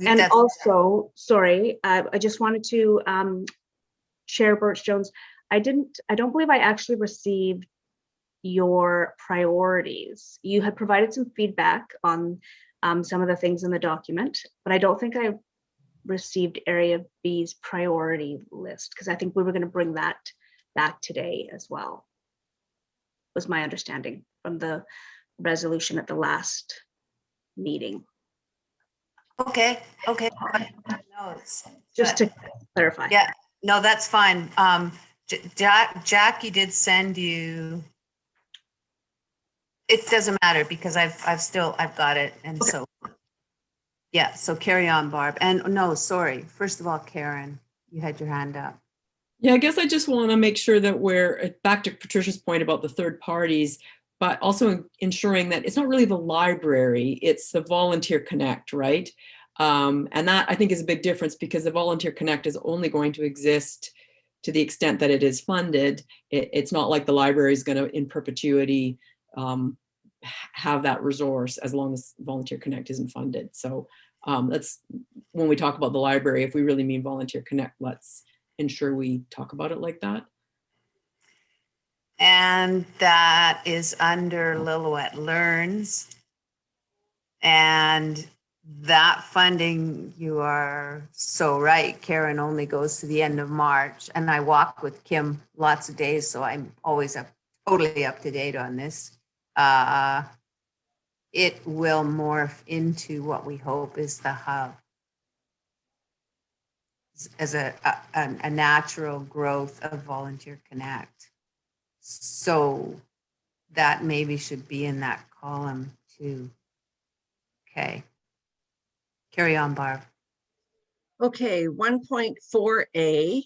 And also, sorry, I just wanted to share, Birch Jones, I don't believe I actually received your priorities. You had provided some feedback on some of the things in the document, but I don't think I received Area B's priority list, because I think we were going to bring that back today as well, was my understanding from the resolution at the last meeting. Okay. No, it's Just to clarify. yeah, no, that's fine. Jackie did send you. It doesn't matter because I've got it, and Okay. so yeah. So carry on, Barb. And no, sorry. First of all, Karen, you had your hand up. Yeah, I guess I just want to make sure that we're back to Patricia's point about the third parties, but also ensuring that it's not really the library, it's the Volunteer Connect, right? And that I think is a big difference, because the Volunteer Connect is only going to exist to the extent that it is funded. It's not like the library is going to in perpetuity have that resource as long as Volunteer Connect isn't funded. So that's when we talk about the library, if we really mean Volunteer Connect, let's ensure we talk about it like that. And that is under Lillauet Learns. And that funding, you are so right, Karen, only goes to the end of March. And I walk with Kim lots of days, so I'm always totally up to date on this. It will morph into what we hope is the hub as a natural growth of Volunteer Connect. So that maybe should be in that column too. Okay. Carry on, Barb. Okay, 1.4A.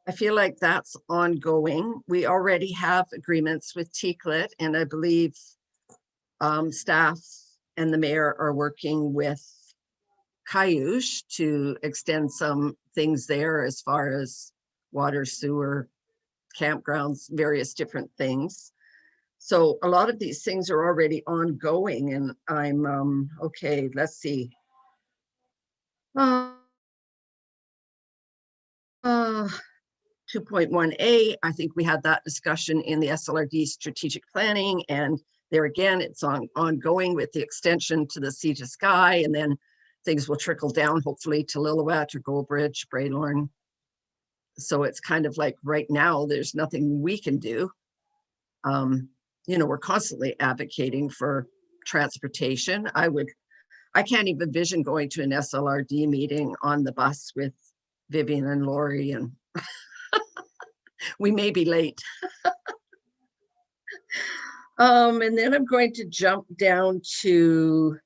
I feel like that's ongoing. We already have agreements with TCLIT, and I believe staff and the mayor are working with Cayush to extend some things there as far as water, sewer, campgrounds, various different things. So a lot of these things are already ongoing, and I'm okay, let's see. 2.1A, I think we had that discussion in the SLRD strategic planning, and there again, it's ongoing with the extension to the Sea to Sky, and then things will trickle down hopefully to Lillauet or Goldbridge, Braylorn. So it's kind of like right now, there's nothing we can do. You know, we're constantly advocating for transportation. I can't even envision going to an SLRD meeting on the bus with Vivian and Lori, and we may be late. And then I'm going to jump down to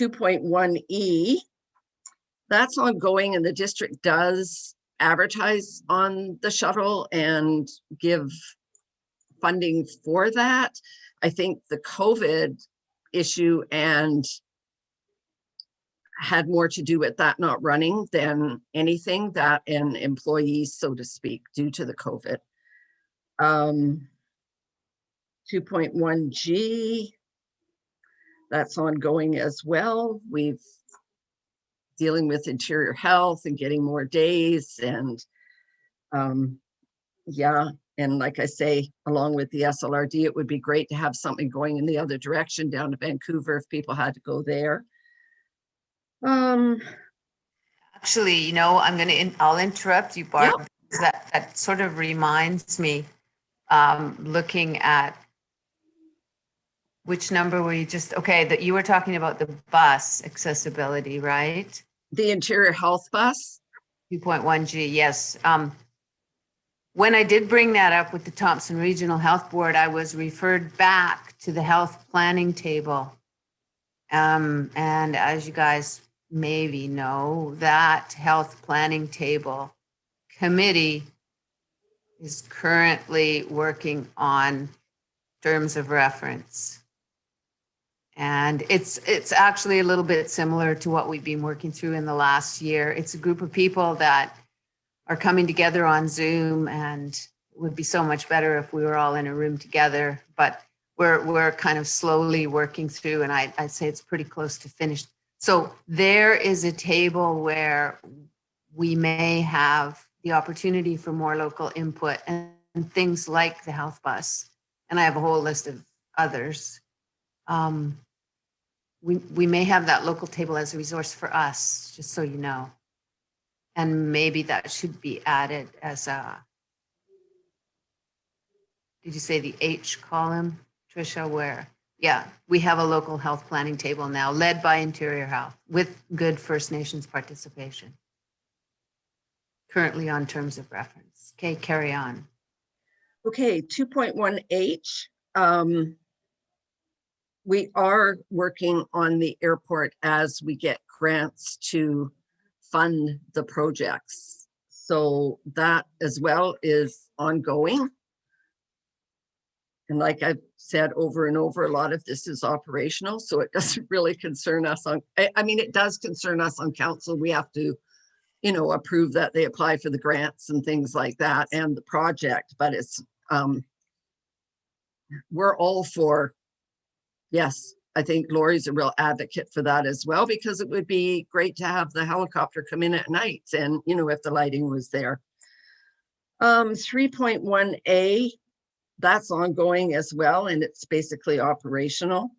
2.1E. That's ongoing, and the district does advertise on the shuttle and give funding for that. I think the COVID issue and had more to do with that not running than anything, that and employees, so to speak, due to the COVID. 2.1G, that's ongoing as well. We've dealing with interior health and getting more days, and yeah, And like I say, along with the SLRD, it would be great to have something going in the other direction down to Vancouver if people had to go there. Actually, you know, I'll interrupt you, Barb. Because that sort of reminds me, looking at which number were you just, okay, that you were talking about the bus accessibility, right? The interior health bus. 2.1G, yes. When I did bring that up with the Thompson Regional Health Board, I was referred back to the health planning table. And as you guys maybe know, that health planning table committee is currently working on terms of reference. And it's actually a little bit similar to what we've been working through in the last year. It's a group of people that are coming together on Zoom, and it would be so much better if we were all in a room together, but we're kind of slowly working through, and I'd say it's pretty close to finished. So there is a table where we may have the opportunity for more local input and things like the health bus. And I have a whole list of others. We may have that local table as a resource for us, just so you know. And maybe that should be added as a, did you say the H column, Tricia, where? Yeah, we have a local health planning table now led by Interior Health with good First Nations participation. Currently on terms of reference. Okay, carry on. Okay, 2.1H. We are working on the airport as we get grants to fund the projects. So that as well is ongoing. And like I've said over and over, a lot of this is operational, so it doesn't really concern us on, I mean, it does concern us on council. We have to, you know, approve that they apply for the grants and things like that and the project, but it's, we're all for, yes, I think Lori's a real advocate for that as well, because it would be great to have the helicopter come in at night and, you know, if the lighting was there. 3.1A, that's ongoing as well, and it's basically operational.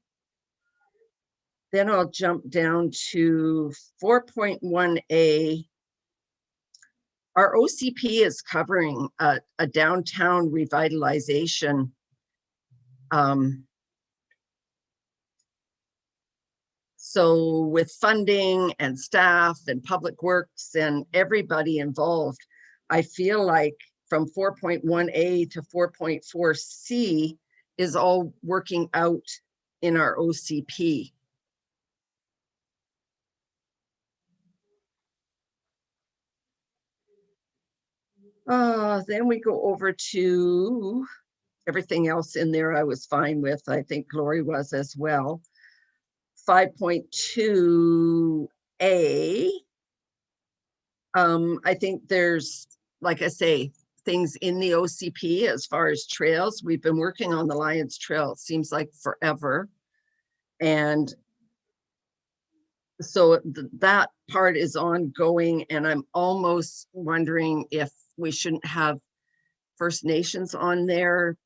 Then I'll jump down to 4.1A. Our OCP is covering a downtown revitalization. So with funding and staff and public works and everybody involved, I feel like from 4.1A to 4.4C is all working out in our OCP. Then we go over to everything else in there I was fine with. I think Lori was as well. 5.2A. I think there's, like I say, things in the OCP as far as trails. We've been working on the Lions Trail, it seems like forever. And so that part is ongoing, and I'm almost wondering if we shouldn't have First Nations on there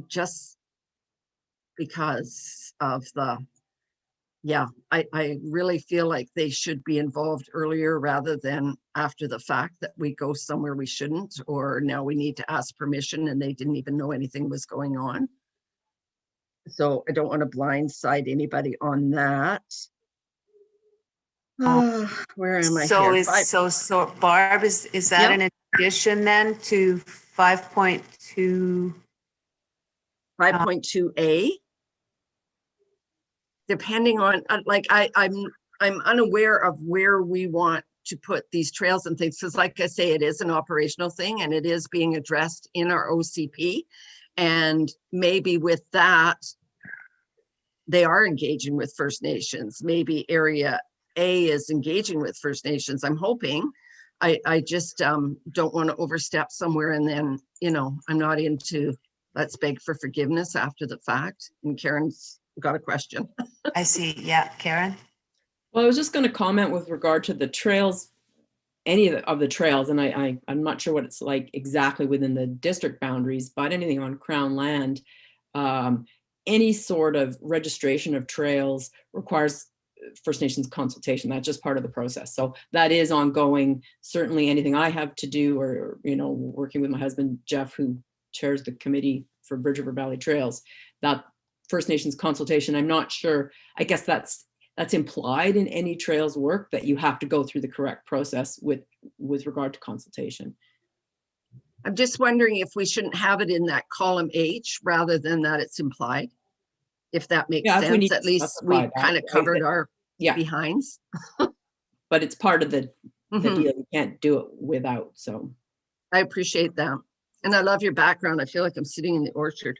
just because of the, yeah, I really feel like they should be involved earlier rather than after the fact that we go somewhere we shouldn't, or now we need to ask permission and they didn't even know anything was going on. So I don't want to blindside anybody on that. Where am I So here? so Barb, is that an addition then to 5.2? 5.2A? Depending on, like, I'm unaware of where we want to put these trails and things, because like I say, it is an operational thing and it is being addressed in our OCP. And maybe with that, they are engaging with First Nations. Maybe Area A is engaging with First Nations. I'm hoping. I just don't want to overstep somewhere and then, you know, I'm not into, let's beg for forgiveness after the fact. And Karen's got a question. I see. Yeah, Karen. Well, I was just going to comment with regard to the trails any of the trails, and I'm not sure what it's like exactly within the district boundaries, but anything on Crown land, any sort of registration of trails requires First Nations consultation. That's just part of the process. So that is ongoing. Certainly anything I have to do, or, you know, working with my husband, Jeff, who chairs the committee for Bridge River Valley Trails, that First Nations consultation, I'm not sure, I guess that's implied in any trails work, that you have to go through the correct process with regard to consultation. I'm just wondering if we shouldn't have it in that column H rather than that it's implied. If that makes Yeah, if we sense, need at to least specify we that, kind of right? covered our Yeah, behinds. but it's part of the Mhm. deal. You can't do it without, so. I appreciate that. And I love your background. I feel like I'm sitting in the orchard.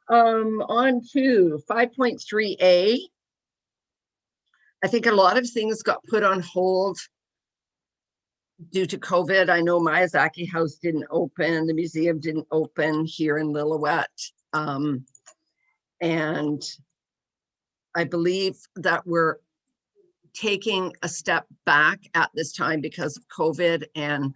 On to 5.3A. I think a lot of things got put on hold due to COVID. I know Miyazaki House didn't open, the museum didn't open here in Lillauet. And I believe that we're taking a step back at this time because of COVID and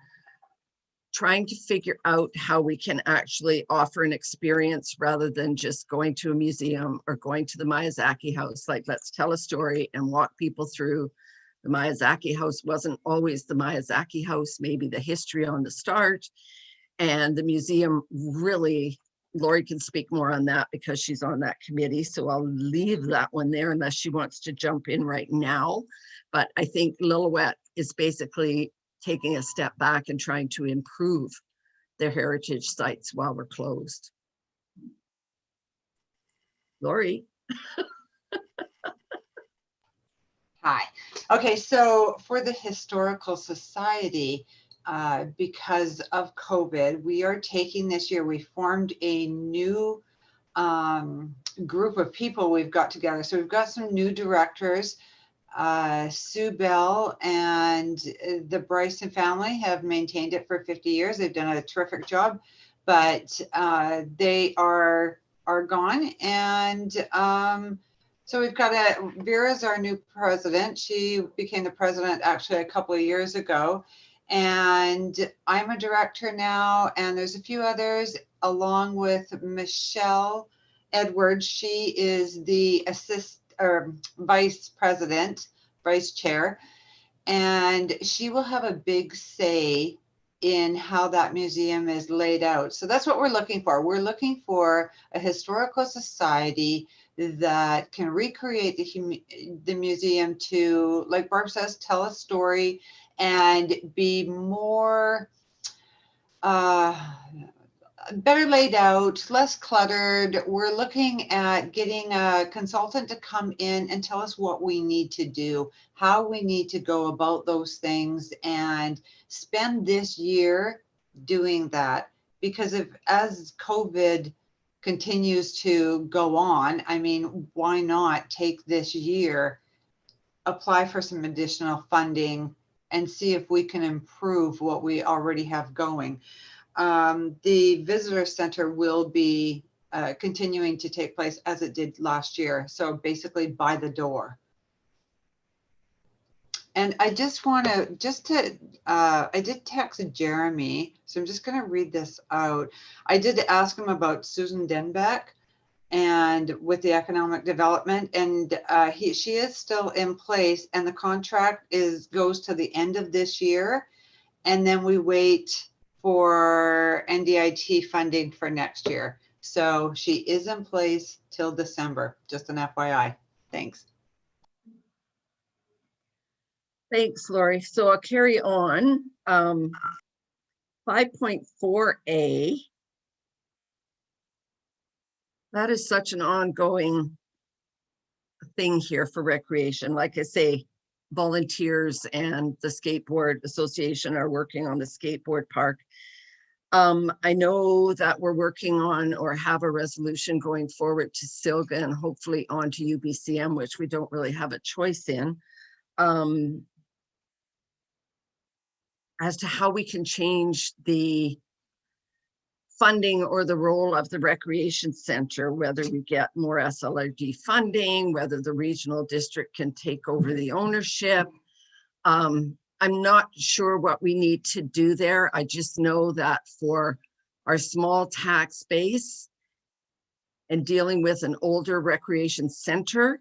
trying to figure out how we can actually offer an experience rather than just going to a museum or going to the Miyazaki House. Like, let's tell a story and walk people through. The Miyazaki House wasn't always the Miyazaki House, maybe the history on the start. And the museum really, Lori can speak more on that because she's on that committee. So I'll leave that one there unless she wants to jump in right now. But I think Lillauet is basically taking a step back and trying to improve their heritage sites while we're closed. Lori. Hi. Okay, so for the Historical Society, because of COVID, we are taking this year, we formed a new group of people we've got together. So we've got some new directors. Sue Bell and the Bryson family have maintained it for 50 years. They've done a terrific job, but they are gone. And so we've got Vera's our new president. She became the president actually a couple of years ago. And I'm a director now, and there's a few others along with Michelle Edwards. She is the vice chair, and she will have a big say in how that museum is laid out. So that's what we're looking for. We're looking for a historical society that can recreate the museum to, like Barb says, tell a story and be more better laid out, less cluttered. We're looking at getting a consultant to come in and tell us what we need to do, how we need to go about those things, and spend this year doing that. Because as COVID continues to go on, I mean, why not take this year, apply for some additional funding, and see if we can improve what we already have going. The visitor center will be continuing to take place as it did last year. So basically by the door. And I just want to, I did text Jeremy, so I'm just going to read this out. I did ask him about Susan Denbeck and with the economic development, and she is still in place, and the contract goes to the end of this year. And then we wait for NDIT funding for next year. So she is in place till December, just an FYI. Thanks. Thanks, Lori. So I'll carry on. 5.4A. That is such an ongoing thing here for recreation. Like I say, volunteers and the skateboard association are working on the skateboard park. I know that we're working on or have a resolution going forward to SILGA and hopefully on to UBCM, which we don't really have a choice in, as to how we can change the funding or the role of the recreation center, whether we get more SLRD funding, whether the regional district can take over the ownership. I'm not sure what we need to do there. I just know that for our small tax base and dealing with an older recreation center,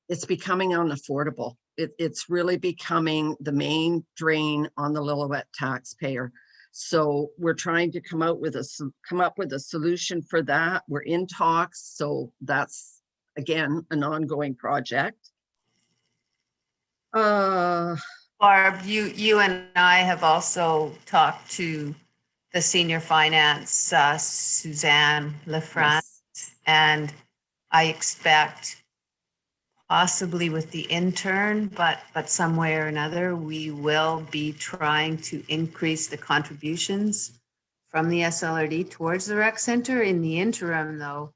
it's becoming unaffordable. It's really becoming the main drain on the Lillooet taxpayer. So we're trying to come up with a solution for that. We're in talks, so that's again an ongoing project. Barb, you and I have also talked to the senior finance, Suzanne LaFrance, Yes. and I expect possibly with the intern, but some way or another, we will be trying to increase the contributions from the SLRD towards the rec center. In the interim, though,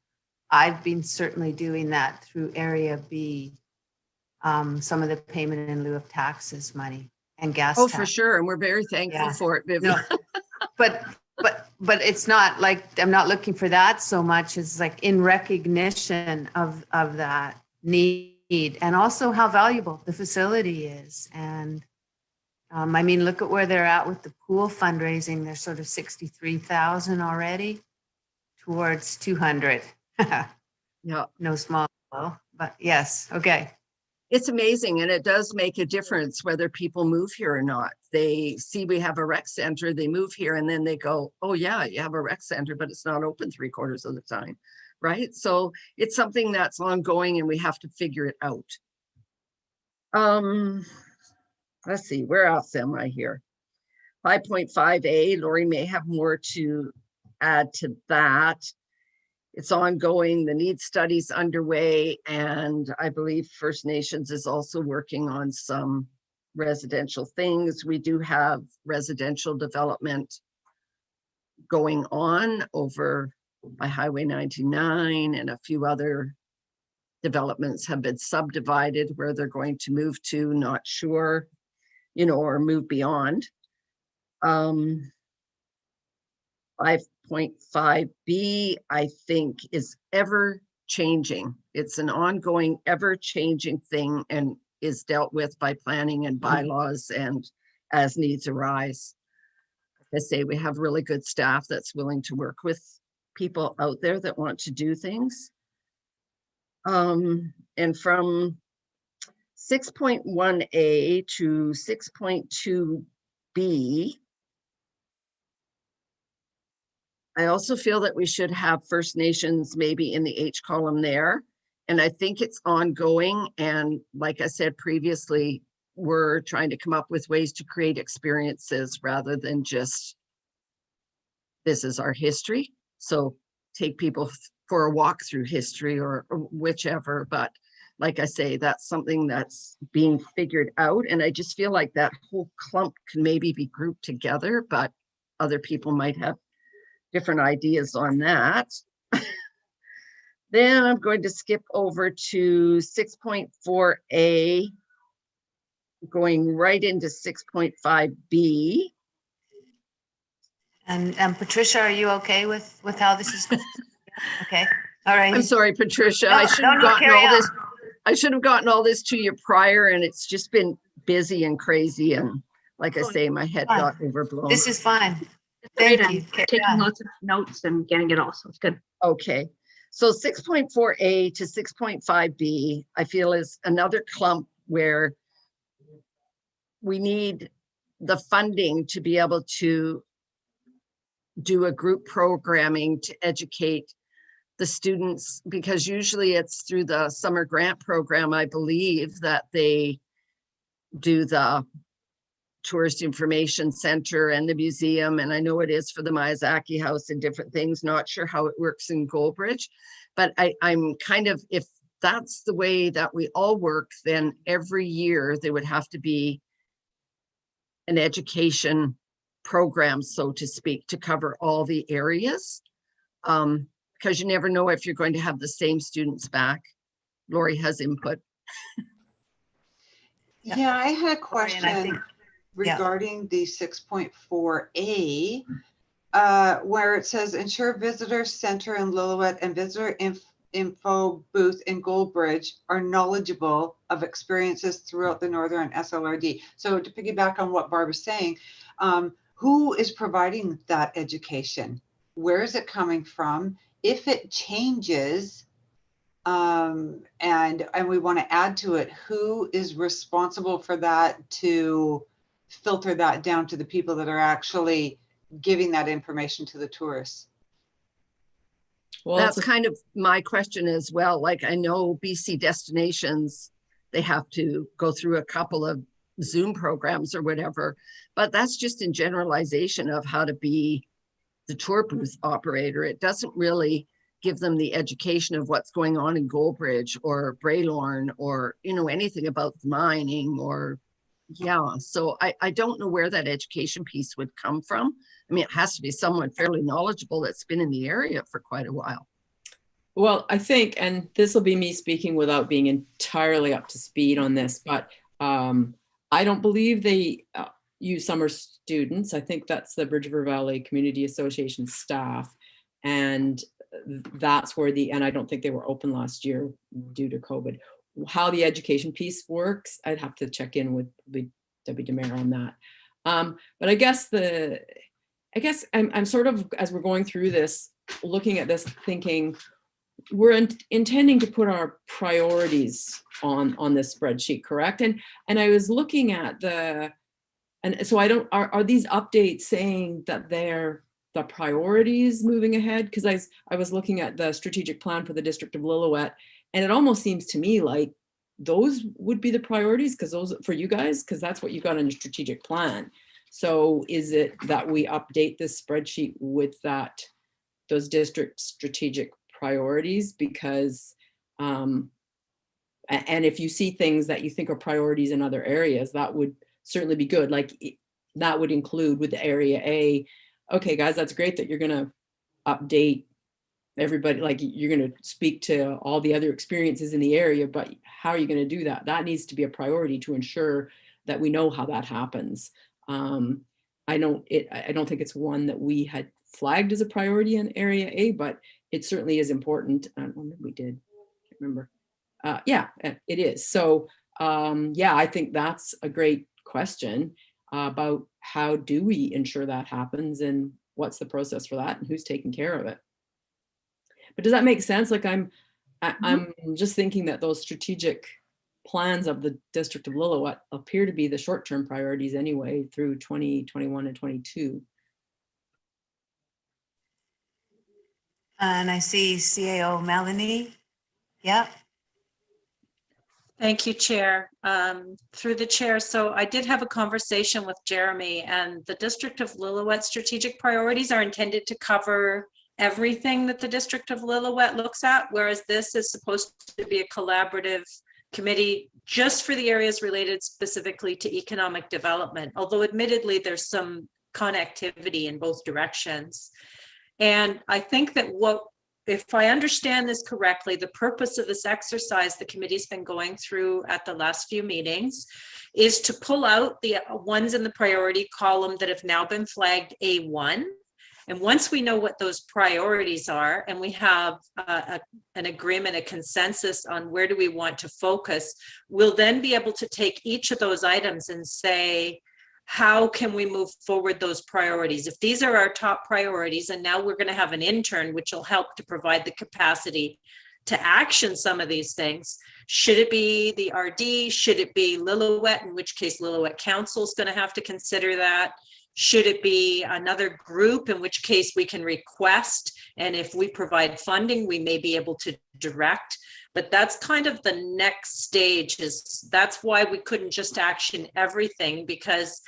I've been certainly doing that through Area B, some of the payment in lieu of taxes money and gas Oh, tax. for sure. And we're very thankful Yeah. for it, Vivian. No, but it's not like, I'm not looking for that so much as like in recognition of that need and also how valuable the facility is. And I mean, look at where they're at with the pool fundraising. They're sort of 63,000 already towards 200. Yeah. No small, but yes. Okay. It's amazing, and it does make a difference whether people move here or not. They see we have a rec center, they move here, and then they go, oh yeah, you have a rec center, but it's not open 3/4 of the time, right? So it's something that's ongoing and we have to figure it out. Let's see, where else am I here? 5.5A, Lori may have more to add to that. It's ongoing, the needs study's underway, and I believe First Nations is also working on some residential things. We do have residential development going on over by Highway 99, and a few other developments have been subdivided where they're going to move to, not sure, you know, or move beyond. 5.5B, I think, is ever changing. It's an ongoing, ever changing thing and is dealt with by planning and bylaws and as needs arise. Like I say, we have really good staff that's willing to work with people out there that want to do things. And from 6.1A to 6.2B, I also feel that we should have First Nations maybe in the H column there. And I think it's ongoing. And like I said previously, we're trying to come up with ways to create experiences rather than just, this is our history. So take people for a walk through history or whichever. But like I say, that's something that's being figured out. And I just feel like that whole clump can maybe be grouped together, but other people might have different ideas on that. Then I'm going to skip over to 6.4A, going right into 6.5B. And Patricia, are you okay with how this is going? Okay. All right. I'm sorry, Patricia. No, I should have no, gotten carry all on. this. I should have gotten all this to you prior, and it's just been busy and crazy. And like I say, my head got overblown. This is fine. Great, Thank you. and Carry taking on. lots of notes and getting it all, so it's good. Okay, so 6.4A to 6.5B, I feel is another clump where we need the funding to be able to do a group programming to educate the students, because usually it's through the summer grant program, I believe, that they do the Tourist Information Center and the museum, and I know it is for the Miyazaki House and different things. Not sure how it works in Goldbridge, but I'm kind of, if that's the way that we all work, then every year there would have to be an education program, so to speak, to cover all the areas, because you never know if you're going to have the same students back. Lori has input. Yeah, I had a Lori, and I think- question regarding the 6.4A, where it says ensure visitor center in Lillooet and visitor info booth in Goldbridge are knowledgeable of experiences throughout the Northern SLRD. So to piggyback on what Barb is saying, who is providing that education? Where is it coming from? If it changes, and we want to add to it, who is responsible for that to filter that down to the people that are actually giving that information to the tourists? Well, That's it's a- kind of my question as well. Like, I know BC Destinations, they have to go through a couple of Zoom programs or whatever, but that's just in generalization of how to be the tour booth operator. It doesn't really give them the education of what's going on in Goldbridge or Braylorn or, you know, anything about mining or, yeah. So I don't know where that education piece would come from. I mean, it has to be someone fairly knowledgeable that's been in the area for quite a while. Well, I think, and this will be me speaking without being entirely up to speed on this, but I don't believe they use summer students. I think that's the Bridge River Valley Community Association staff. And that's where and I don't think they were open last year due to COVID. How the education piece works, I'd have to check in with Debbie DeMare on that. But I guess I'm sort of, as we're going through this, looking at this, thinking we're intending to put our priorities on this spreadsheet, correct? And I was looking at and so are these updates saying that they're the priorities moving ahead? Because I was looking at the strategic plan for the District of Lillooet, and it almost seems to me like those would be the priorities, because those for you guys, because that's what you got in your strategic plan. So is it that we update this spreadsheet with those district strategic priorities? Because and if you see things that you think are priorities in other areas, that would certainly be good. Like that would include with the area A, okay guys, that's great that you're going to update everybody, like you're going to speak to all the other experiences in the area, but how are you going to do that? That needs to be a priority to ensure that we know how that happens. I don't think it's one that we had flagged as a priority in area A, but it certainly is important. I don't know, maybe we did, I can't remember. Yeah, it is. So yeah, I think that's a great question about how do we ensure that happens and what's the process for that and who's taking care of it. But does that make sense? Like I'm just thinking that those strategic plans of the District of Lillooet appear to be the short-term priorities anyway through 2021 and 22. And I see CAO Melanie. Yep. Thank you, Chair. Through the chair, so I did have a conversation with Jeremy, and the District of Lillooet strategic priorities are intended to cover everything that the District of Lillooet looks at, whereas this is supposed to be a collaborative committee just for the areas related specifically to economic development, although admittedly there's some connectivity in both directions. And I think that if I understand this correctly, the purpose of this exercise the committee's been going through at the last few meetings is to pull out the ones in the priority column that have now been flagged A1. And once we know what those priorities are and we have an agreement, a consensus on where do we want to focus, we'll then be able to take each of those items and say, how can we move forward those priorities? If these are our top priorities, and now we're going to have an intern, which will help to provide the capacity to action some of these things. Should it be the RD? Should it be Lillauet, in which case Lillauet Council is going to have to consider that? Should it be another group, in which case we can request, and if we provide funding, we may be able to direct. But that's kind of the next stage. That's why we couldn't just action everything, because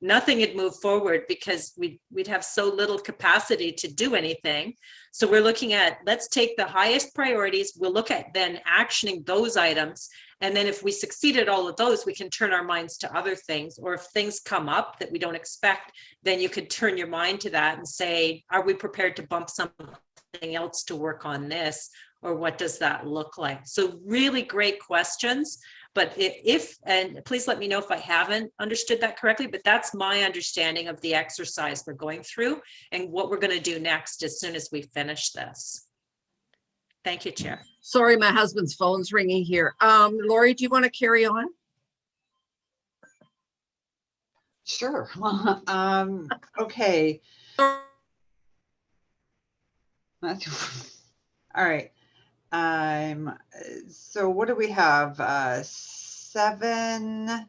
nothing had moved forward because we'd have so little capacity to do anything. So we're looking at, let's take the highest priorities. We'll look at then actioning those items. And then if we succeed at all of those, we can turn our minds to other things. Or if things come up that we don't expect, then you could turn your mind to that and say, are we prepared to bump something else to work on this? Or what does that look like? So really great questions. But and please let me know if I haven't understood that correctly, but that's my understanding of the exercise we're going through and what we're going to do next as soon as we finish this. Thank you, Chair. Sorry, my husband's phone's ringing here. Lori, do you want to carry on? Sure. Okay. All right. So what do we have? 7.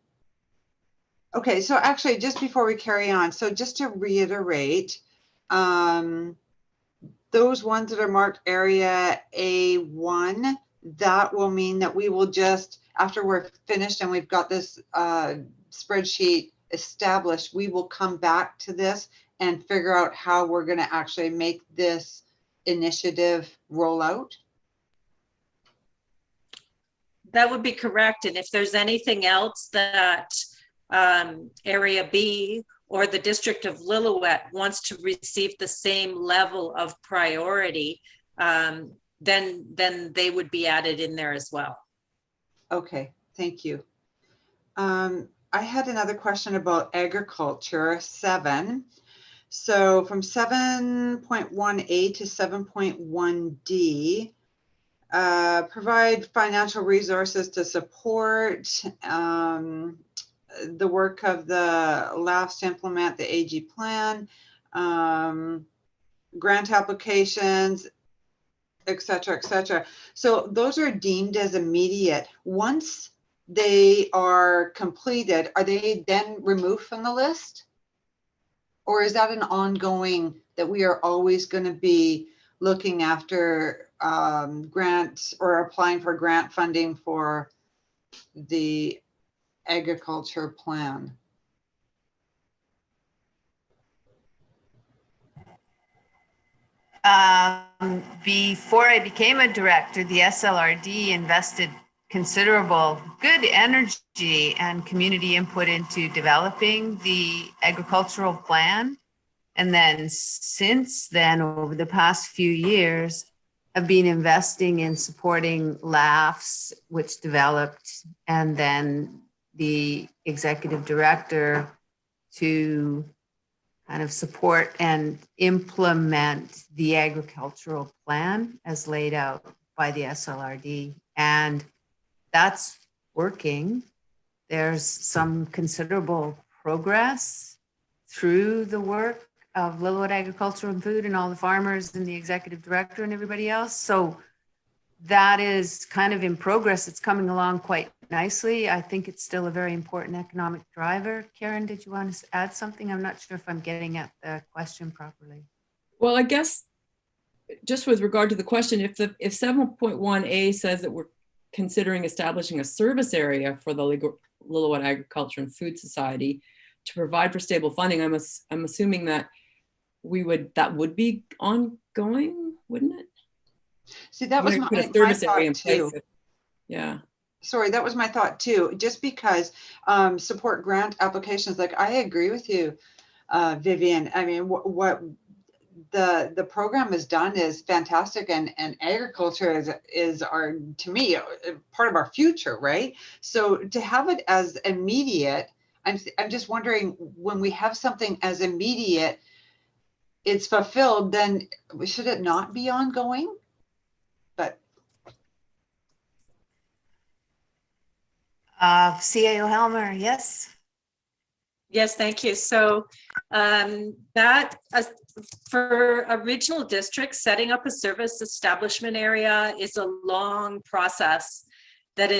Okay, so actually, just before we carry on, so just to reiterate, those ones that are marked area A1, that will mean that we will just, after we're finished and we've got this spreadsheet established, we will come back to this and figure out how we're going to actually make this initiative roll out. That would be correct. And if there's anything else that Area B or the District of Lillauet wants to receive the same level of priority, then they would be added in there as well. Okay, thank you. I had another question about agriculture, 7. So from 7.1A to 7.1D, provide financial resources to support the work of the LAFs to implement the AG plan, grant applications, et cetera, et cetera. So those are deemed as immediate. Once they are completed, are they then removed from the list? Or is that an ongoing that we are always going to be looking after grants or applying for grant funding for the agriculture plan? Before I became a director, the SLRD invested considerable good energy and community input into developing the agricultural plan. And then since then, over the past few years, I've been investing in supporting LAFs, which developed, and then the executive director to kind of support and implement the agricultural plan as laid out by the SLRD. And that's working. There's some considerable progress through the work of Lillooet Agriculture and Food and all the farmers and the executive director and everybody else. So that is kind of in progress. It's coming along quite nicely. I think it's still a very important economic driver. Karen, did you want to add something? I'm not sure if I'm getting at the question properly. Well, I guess just with regard to the question, if 7.1A says that we're considering establishing a service area for the Lillooet Agriculture and Food Society to provide for stable funding, I'm assuming that that would be ongoing, wouldn't it? See, that was my thought too. Yeah. Sorry, that was my thought too. Just because support grant applications, like I agree with you, Vivian. I mean, what the program has done is fantastic, and agriculture is our, to me, part of our future, right? So to have it as immediate, I'm just wondering, when we have something as immediate, it's fulfilled, then should it not be ongoing? But CAO Helmer, yes. Yes, thank you. So that for a regional district, setting up a service establishment area is a long process that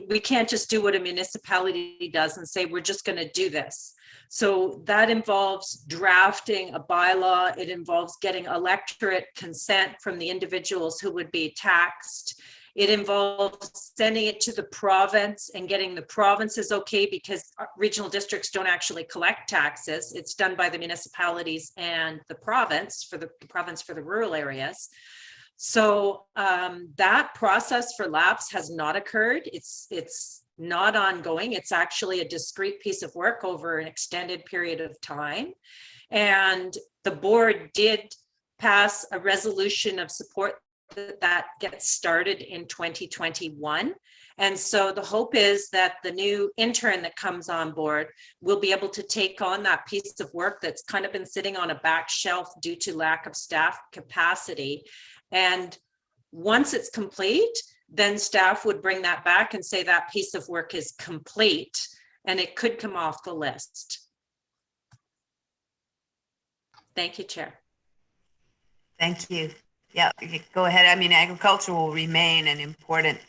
we can't just do what a municipality does and say, we're just going to do this. So that involves drafting a bylaw. It involves getting electorate consent from the individuals who would be taxed. It involves sending it to the province and getting the province's okay, because regional districts don't actually collect taxes. It's done by the municipalities and the province for the rural areas. So that process for LAFs has not occurred. It's not ongoing. It's actually a discrete piece of work over an extended period of time. And the board did pass a resolution of support that gets started in 2021. And so the hope is that the new intern that comes on board will be able to take on that piece of work that's kind of been sitting on a back shelf due to lack of staff capacity, and Once it's complete, then staff would bring that back and say that piece of work is complete and it could come off the list. Thank you, Chair. Thank you. Yeah, you go ahead. I mean, agriculture will remain an important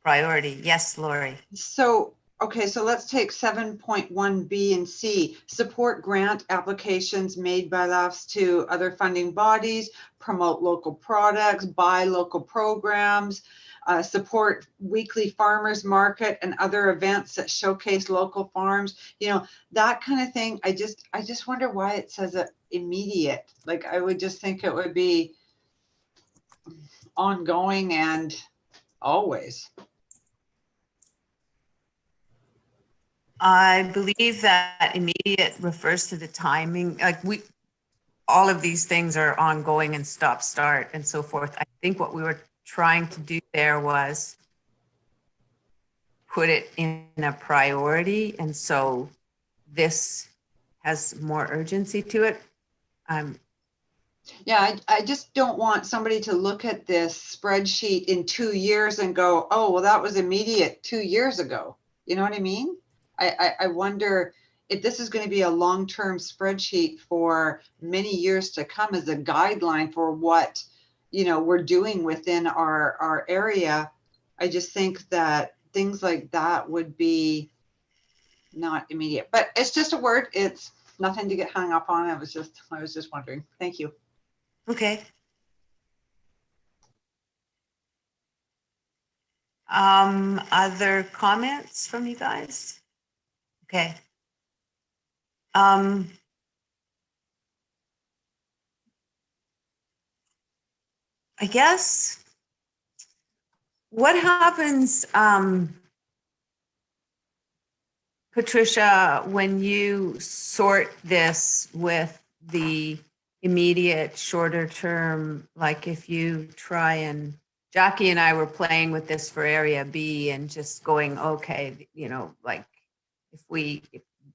priority. Yes, Lori. So, okay, so let's take 7.1B and C. Support grant applications made by LAFs to other funding bodies, promote local products, buy local programs, support weekly farmers market and other events that showcase local farms, you know, that kind of thing. I just wonder why it says immediate. Like, I would just think it would be ongoing and always. I believe that immediate refers to the timing. Like all of these things are ongoing and stop, start, and so forth. I think what we were trying to do there was put it in a priority. And so this has more urgency to it. Yeah, I just don't want somebody to look at this spreadsheet in 2 years and go, oh, well, that was immediate 2 years ago. You know what I mean? I wonder if this is going to be a long-term spreadsheet for many years to come as a guideline for what, you know, we're doing within our area. I just think that things like that would be not immediate, but it's just a word. It's nothing to get hung up on. I was just wondering. Thank you. Okay. Other comments from you guys? Okay. I guess what happens, Patricia, when you sort this with the immediate shorter term, like if you try and Jackie and I were playing with this for area B and just going, okay, you know, like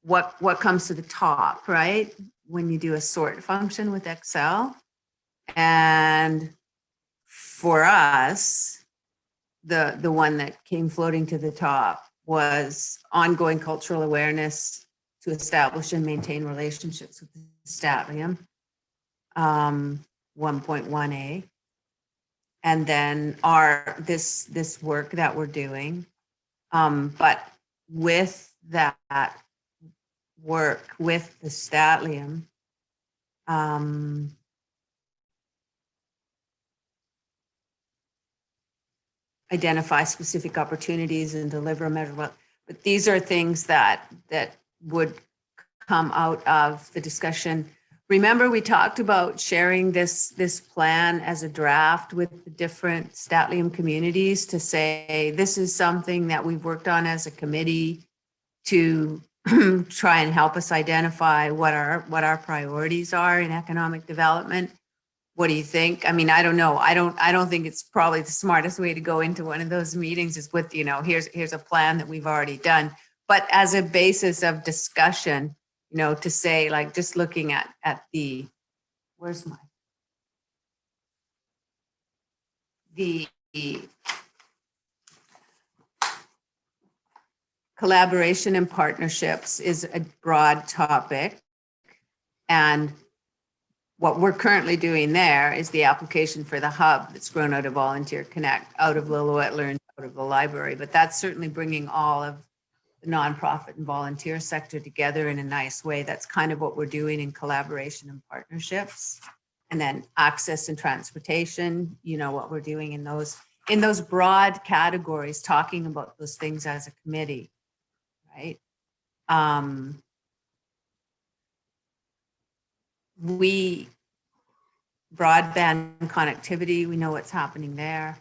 what comes to the top, right? When you do a sort function with Excel. And for us, the one that came floating to the top was ongoing cultural awareness to establish and maintain relationships with the Statlium, 1.1a. And then this work that we're doing. But with that work with the Statlium, identify specific opportunities and deliver measurable. But these are things that would come out of the discussion. Remember, we talked about sharing this plan as a draft with the different Statlium communities to say, this is something that we've worked on as a committee to try and help us identify what our priorities are in economic development. What do you think? I mean, I don't know. I don't think it's probably the smartest way to go into one of those meetings is with, you know, here's a plan that we've already done. But as a basis of discussion, you know, to say, like, just looking at the, where's my, the collaboration and partnerships is a broad topic. And what we're currently doing there is the application for the hub that's grown out of Volunteer Connect, out of Lillauet Learn, out of the library. But that's certainly bringing all of the nonprofit and volunteer sector together in a nice way. That's kind of what we're doing in collaboration and partnerships. And then access and transportation, you know, what we're doing in those broad categories, talking about those things as a committee, right? Broadband connectivity, we know what's happening there.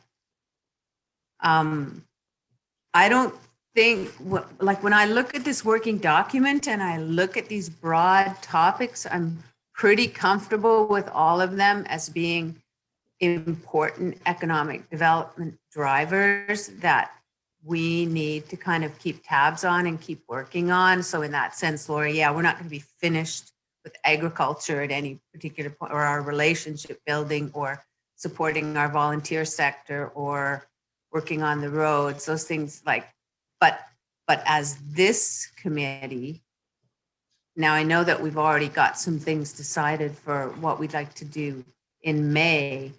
I don't think, like when I look at this working document and I look at these broad topics, I'm pretty comfortable with all of them as being important economic development drivers that we need to kind of keep tabs on and keep working on. So in that sense, Lori, yeah, we're not going to be finished with agriculture at any particular point, or our relationship building or supporting our volunteer sector or working on the roads, those things like, but as this committee, now I know that we've already got some things decided for what we'd like to do in May,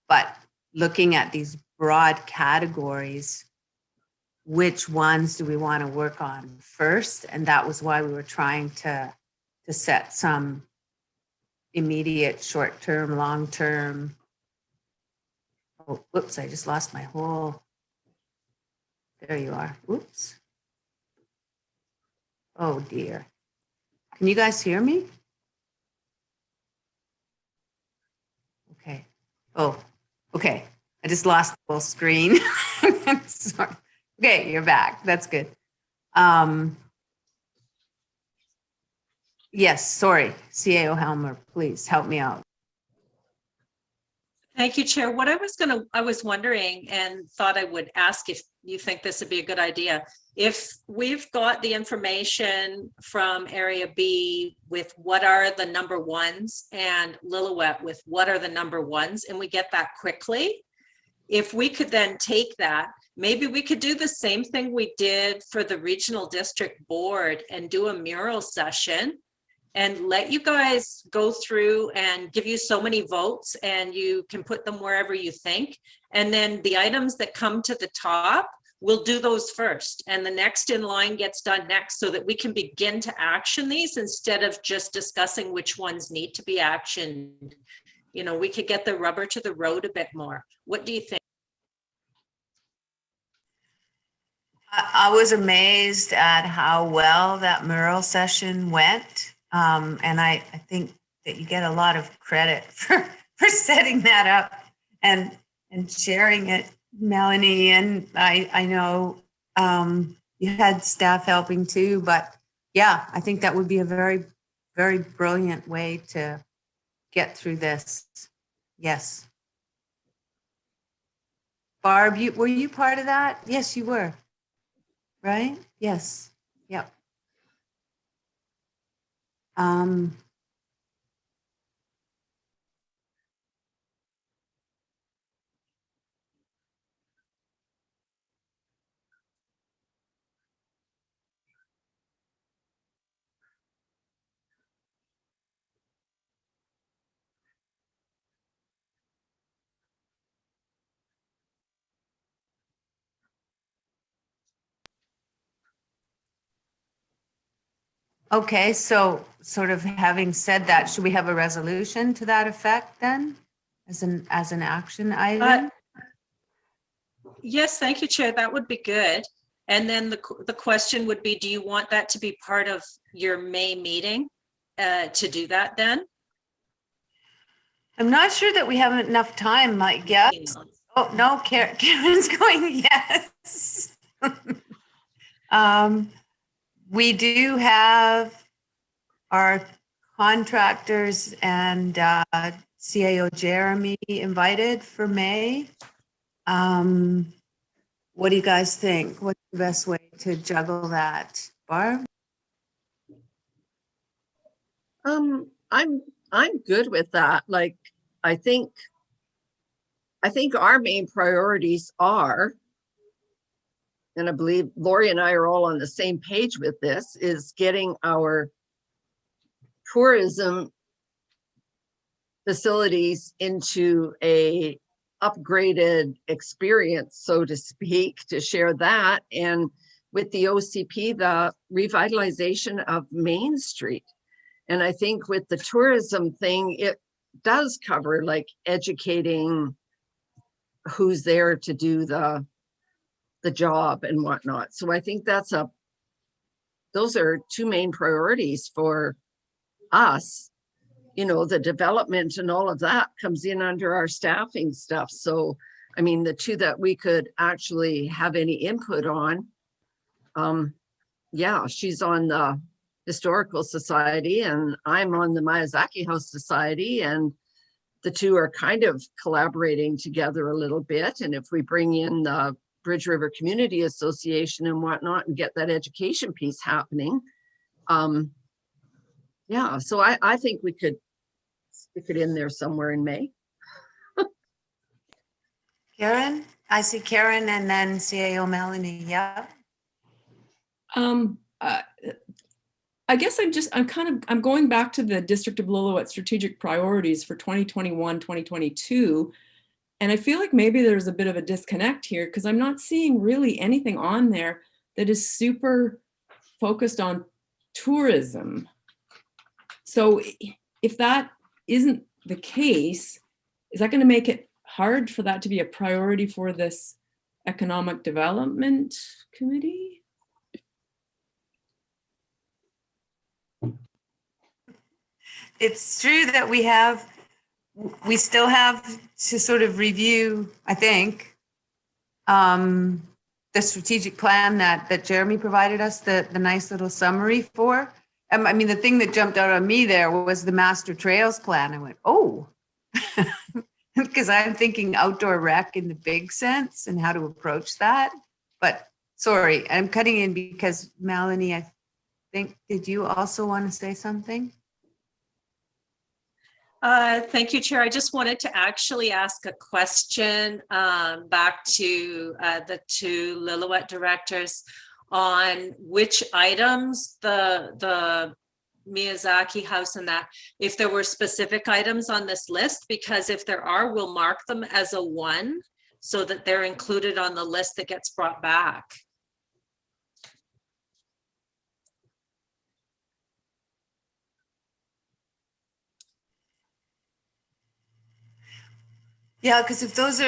but looking at these broad categories, which ones do we want to work on first? And that was why we were trying to set some immediate, short-term, long-term. Oh, whoops, I just lost my whole, there you are, whoops. Oh dear. Can you guys hear me? Okay. Oh, okay. I just lost the whole screen. Sorry. Okay, you're back. That's good. Yes, sorry. CAO Helmer, please help me out. Thank you, Chair. What I was wondering and thought I would ask if you think this would be a good idea. If we've got the information from Area B with what are the number ones and Lillauet with what are the number ones, and we get that quickly, if we could then take that, maybe we could do the same thing we did for the regional district board and do a mural session and let you guys go through and give you so many votes and you can put them wherever you think. And then the items that come to the top, we'll do those first. And the next in line gets done next so that we can begin to action these instead of just discussing which ones need to be actioned. You know, we could get the rubber to the road a bit more. What do you think? I was amazed at how well that mural session went. And I think that you get a lot of credit for setting that up and sharing it, Melanie. And I know you had staff helping too, but yeah, I think that would be a very, very brilliant way to get through this. Yes. Barb, were you part of that? Yes, you were. Right? Yes. Yep. Okay, so sort of having said that, should we have a resolution to that effect then, as an action item? Yes, thank you, Chair. That would be good. And then the question would be, do you want that to be part of your May meeting to do that then? I'm not sure that we have enough time, like, yes. Oh, no, Karen's going, yes. We do have our contractors and CAO Jeremy invited for May. What do you guys think? What's the best way to juggle that? Barb? I'm good with that. Like, I think our main priorities are, and I believe Lori and I are all on the same page with this, is getting our tourism facilities into a upgraded experience, so to speak, to share that. And with the OCP, the revitalization of Main Street. And I think with the tourism thing, it does cover like educating who's there to do the job and whatnot. So I think those are two main priorities for us. You know, the development and all of that comes in under our staffing stuff. So, I mean, the two that we could actually have any input on, yeah, she's on the Historical Society and I'm on the Miyazaki House Society, and the two are kind of collaborating together a little bit. And if we bring in the Bridge River Community Association and whatnot and get that education piece happening, yeah, so I think we could stick it in there somewhere in May. Karen, I see Karen and then CAO Melanie. Yeah. I guess I'm going back to the District of Lillooet strategic priorities for 2021, 2022. And I feel like maybe there's a bit of a disconnect here because I'm not seeing really anything on there that is super focused on tourism. So if that isn't the case, is that going to make it hard for that to be a priority for this Economic Development Committee? It's true that we still have to sort of review, I think, the strategic plan that Jeremy provided us, the nice little summary for. I mean, the thing that jumped out on me there was the master trails plan. I went, oh, because I'm thinking outdoor rec in the big sense and how to approach that. But sorry, I'm cutting in because Melanie, I think, did you also want to say something? Thank you, Chair. I just wanted to actually ask a question back to the two Lillauet directors on which items the Miyazaki House and that, if there were specific items on this list, because if there are, we'll mark them as a 1 so that they're included on the list that gets brought back. Yeah, because if those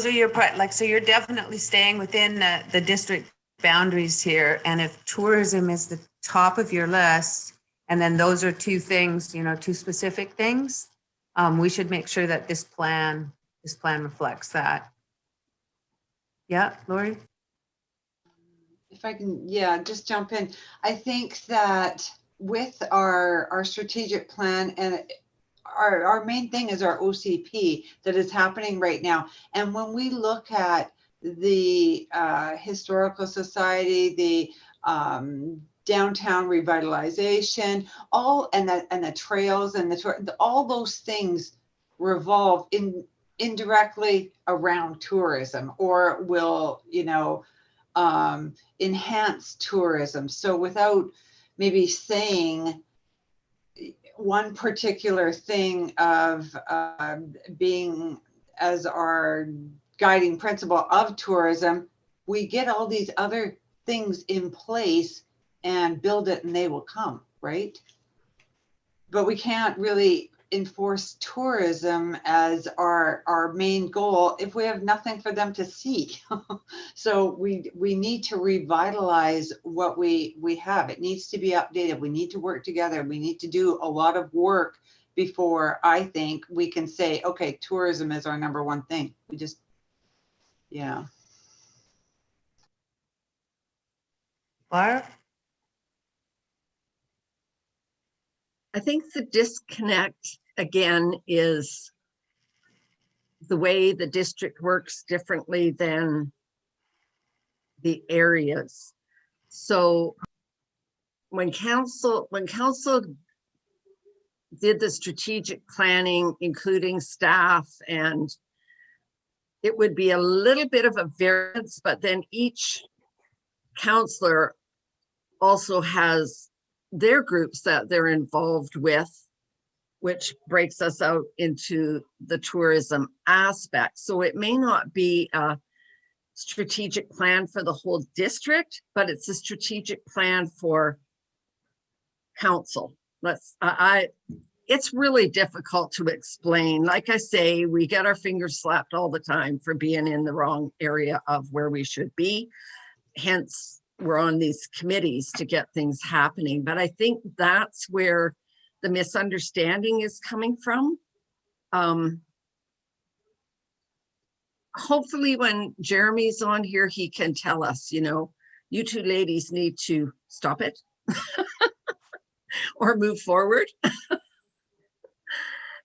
are your part, like, so you're definitely staying within the district boundaries here. And if tourism is the top of your list, and then those are two things, two specific things, we should make sure that this plan reflects that. Yeah, Lori? If I can, yeah, just jump in. I think that with our strategic plan, and our main thing is our OCP that is happening right now. And when we look at the Historical Society, the downtown revitalization, and the trails and all those things revolve indirectly around tourism, or will, enhance tourism. So without maybe saying one particular thing of being as our guiding principle of tourism, we get all these other things in place and build it and they will come, right? But we can't really enforce tourism as our main goal if we have nothing for them to see. So we need to revitalize what we have. It needs to be updated. We need to work together. We need to do a lot of work before I think we can say, okay, tourism is our number one thing. We just, yeah. Barb? I think the disconnect again is the way the district works differently than the areas. So when council did the strategic planning, including staff, and it would be a little bit of a variance, but then each councillor also has their groups that they're involved with, which breaks us out into the tourism aspect. So it may not be a strategic plan for the whole district, but it's a strategic plan for council. It's really difficult to explain. Like I say, we get our fingers slapped all the time for being in the wrong area of where we should be. Hence, we're on these committees to get things happening. But I think that's where the misunderstanding is coming from. Hopefully when Jeremy's on here, he can tell us, you two ladies need to stop it or move forward.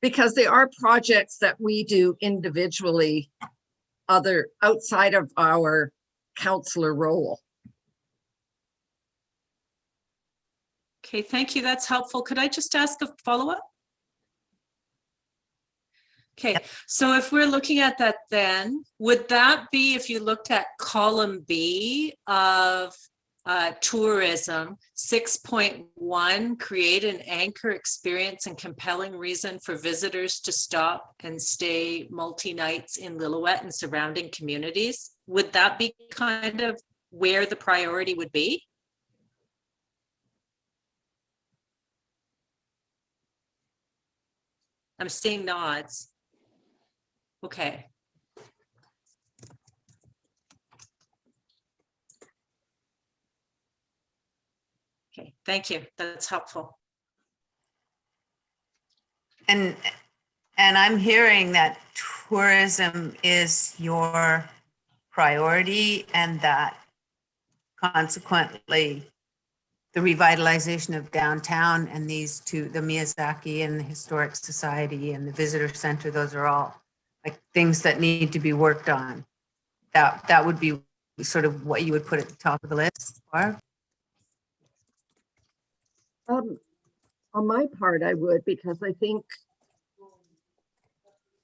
Because they are projects that we do individually, outside of our councillor role. Okay, thank you. That's helpful. Could I just ask a follow-up? Okay, so if we're looking at that then, would that be if you looked at column B of tourism, 6.1, create an anchor experience and compelling reason for visitors to stop and stay multi-nights in Lillooet and surrounding communities? Would that be kind of where the priority would be? I'm seeing nods. Okay. Okay, thank you. That's helpful. And I'm hearing that tourism is your priority and that consequently the revitalization of downtown and these two, the Miyazaki and the Historic Society and the Visitor Center, those are all like things that need to be worked on. That would be sort of what you would put at the top of the list, Barb? On my part, I would, because I think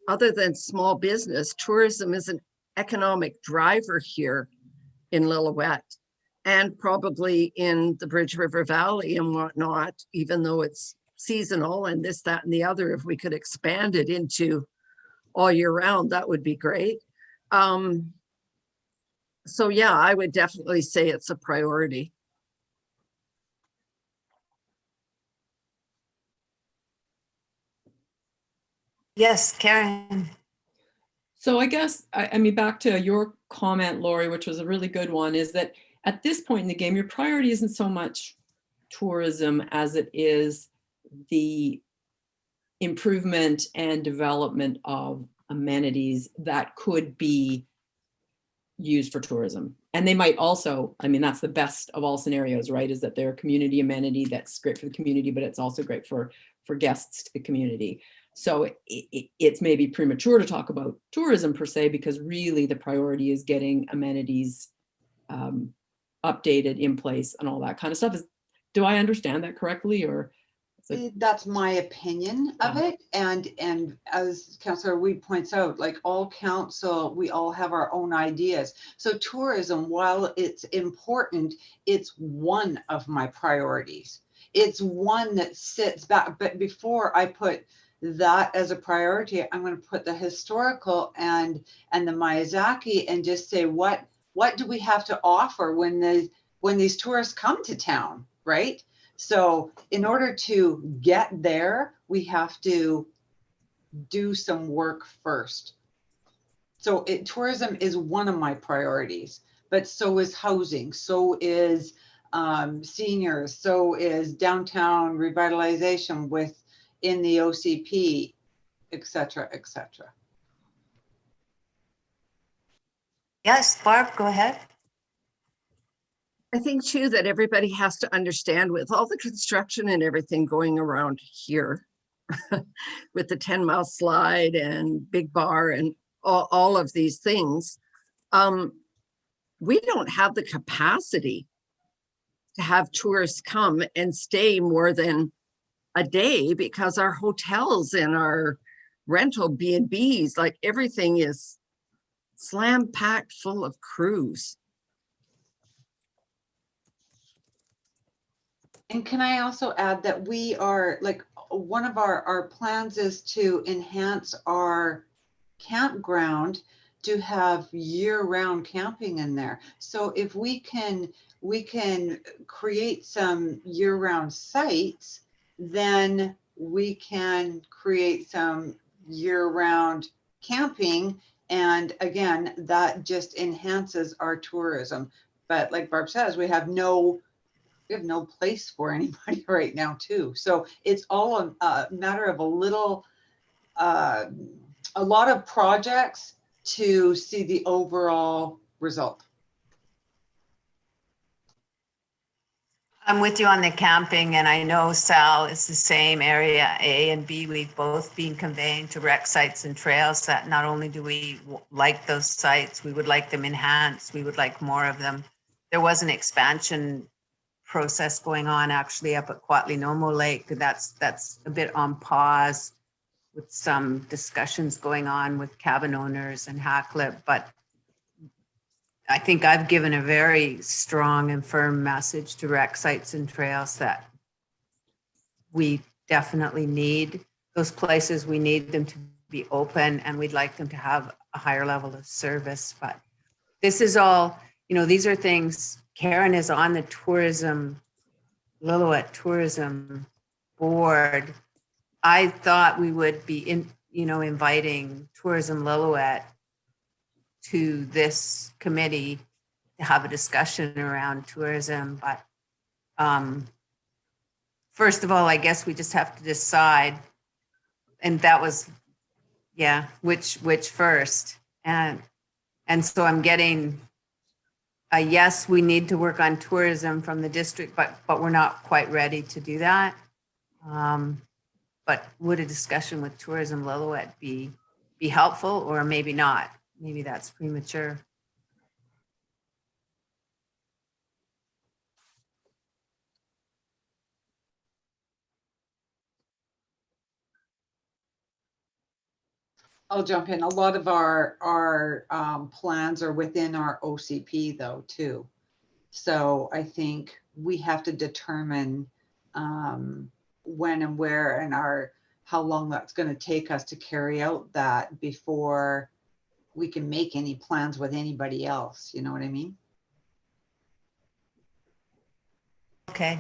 other than small business, tourism is an economic driver here in Lillooet and probably in the Bridge River Valley and whatnot, even though it's seasonal and this, that, and the other. If we could expand it into all year round, that would be great. So yeah, I would definitely say it's a priority. Yes, Karen. So I guess, I mean, back to your comment, Lori, which was a really good one, is that at this point in the game, your priority isn't so much tourism as it is the improvement and development of amenities that could be used for tourism. And they might also, I mean, that's the best of all scenarios, right? Is that they're a community amenity that's great for the community, but it's also great for guests to the community. So it's maybe premature to talk about tourism per se, because really the priority is getting amenities updated, in place, and all that kind of stuff. Do I understand that correctly, or? That's my opinion of it. And as Councillor Weed points out, like all council, we all have our own ideas. So tourism, while it's important, it's one of my priorities. It's one that sits back. But before I put that as a priority, I'm going to put the historical and the Miyazaki and just say, what do we have to offer when these tourists come to town, right? So in order to get there, we have to do some work first. So tourism is one of my priorities, but so is housing, so is seniors, so is downtown revitalization within the OCP, et cetera, et cetera. Yes, Barb, go ahead. I think too that everybody has to understand, with all the construction and everything going around here with the 10-mile slide and Big Bar and all of these things, we don't have the capacity to have tourists come and stay more than a day, because our hotels and our rental B&Bs, like everything is slam packed full of crews. And can I also add that we are, like, one of our plans is to enhance our campground to have year-round camping in there. So if we can create some year-round sites, then we can create some year-round camping. And again, that just enhances our tourism. But like Barb says, we have no place for anybody right now too. So it's all a matter of a lot of projects to see the overall result. I'm with you on the camping, and I know Sal is the same area, A and B. We've both been conveying to rec sites and trails that not only do we like those sites, we would like them enhanced. We would like more of them. There was an expansion process going on actually up at Quatlinomo Lake. That's a bit on pause with some discussions going on with cabin owners and Hacklip, but I think I've given a very strong and firm message to rec sites and trails that we definitely need those places. We need them to be open, and we'd like them to have a higher level of service. But this is all, these are things. Karen is on the Lillauet Tourism Board. I thought we would be inviting Tourism Lillauet to this committee to have a discussion around tourism. But first of all, I guess we just have to decide, and that was, which first. And so I'm getting a yes, we need to work on tourism from the district, but we're not quite ready to do that. But would a discussion with Tourism Lillauet be helpful, or maybe not? Maybe that's premature. I'll jump in. A lot of our plans are within our OCP though too. So I think we have to determine when and where and how long that's going to take us to carry out that before we can make any plans with anybody else. You know what I mean? Okay.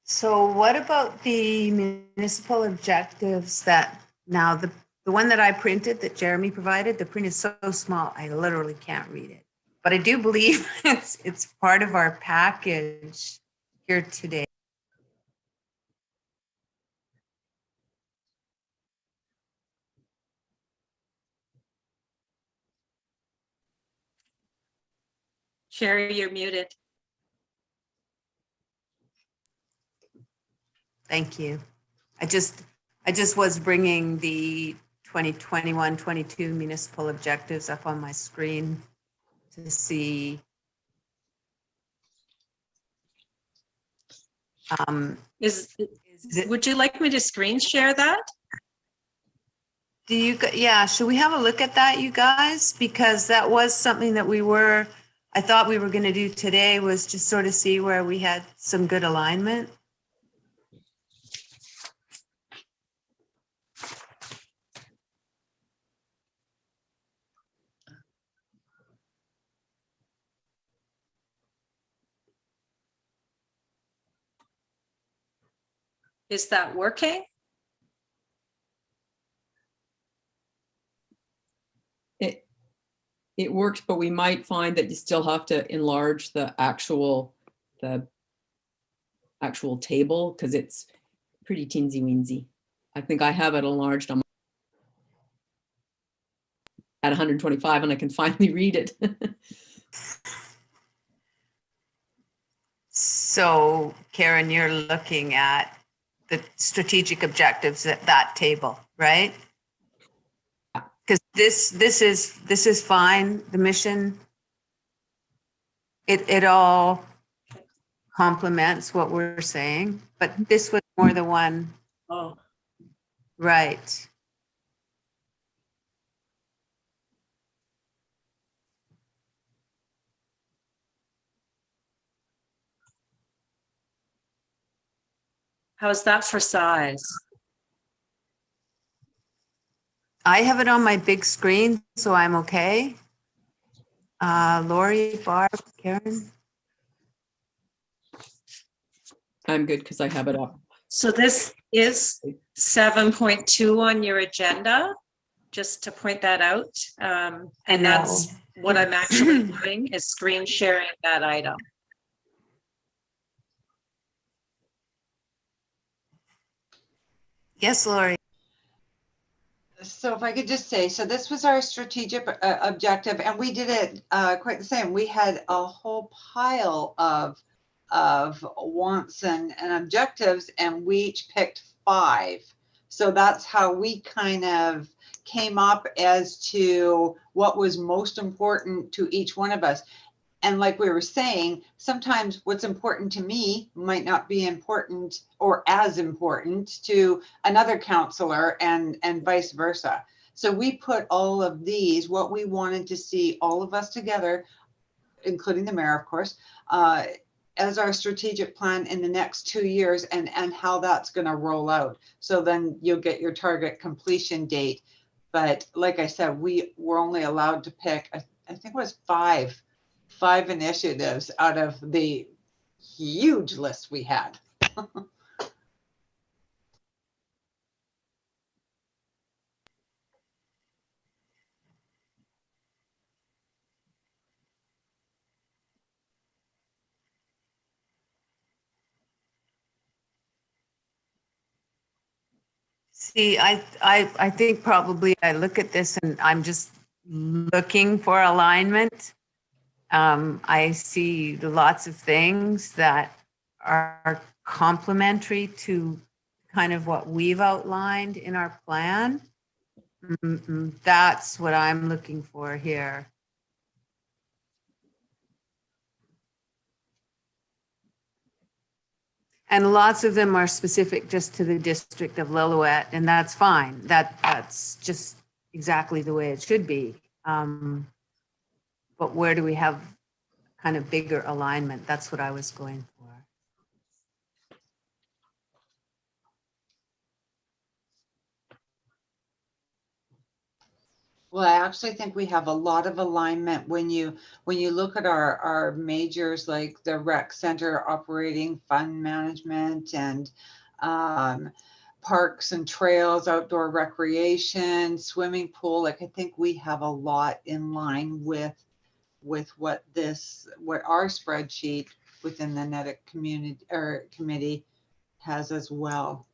So what about the municipal objectives that now the one that I printed that Jeremy provided, the print is so small, I literally can't read it. But I do believe it's part of our package here today. Sherry, you're muted. Thank you. I just was bringing the 2021-22 municipal objectives up on my screen to see. Would you like me to screen share that? Should we have a look at that, you guys? Because that was something that I thought we were going to do today, was just sort of see where we had some good alignment. Is that working? It works, but we might find that you still have to enlarge the actual table because it's pretty teensy weensy. I think I have it enlarged at 125 and I can finally read it. So Karen, you're looking at the strategic objectives at that table, right? Because this is fine. The mission, it all complements what we're saying, but this was more the one. Oh, Right. how's that for size? I have it on my big screen, so I'm okay. Lori, Barb, Karen. I'm good because I have it up. So this is 7.2 on your agenda, just to point that out. And that's what I'm actually doing, is screen sharing that item. Yes, Lori. So if I could just say, so this was our strategic objective, and we did it quite the same. We had a whole pile of wants and objectives, and we each picked 5. So that's how we kind of came up as to what was most important to each one of us. And like we were saying, sometimes what's important to me might not be important or as important to another counselor, and vice versa. So we put all of these, what we wanted to see, all of us together, including the mayor, of course, as our strategic plan in the next 2 years, and how that's going to roll out. So then you'll get your target completion date. But like I said, we were only allowed to pick, I think it was five initiatives out of the huge list we had. See, I think probably I look at this and I'm just looking for alignment. I see lots of things that are complementary to kind of what we've outlined in our plan. That's what I'm looking for here. And lots of them are specific just to the district of Lillauet, and that's fine. That's just exactly the way it should be. But where do we have kind of bigger alignment? That's what I was going for. Well, I actually think we have a lot of alignment when you look at our majors, like the rec center operating fund management, and parks and trails, outdoor recreation, swimming pool. Like, I think we have a lot in line with what our spreadsheet within the NETIC community or committee has as well.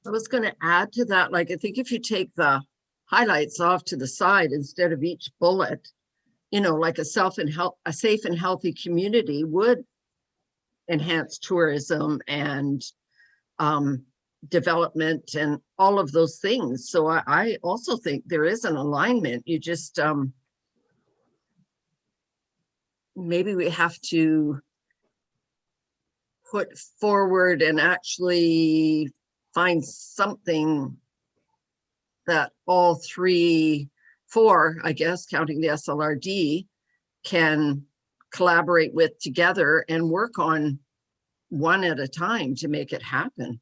I was going to add to that, like, I think if you take the highlights off to the side instead of each bullet, you know, like a safe and healthy community would enhance tourism and development and all of those things. So I also think there is an alignment. You just maybe we have to put forward and actually find something that all four, I guess, counting the SLRD, can collaborate with together and work on one at a time to make it happen.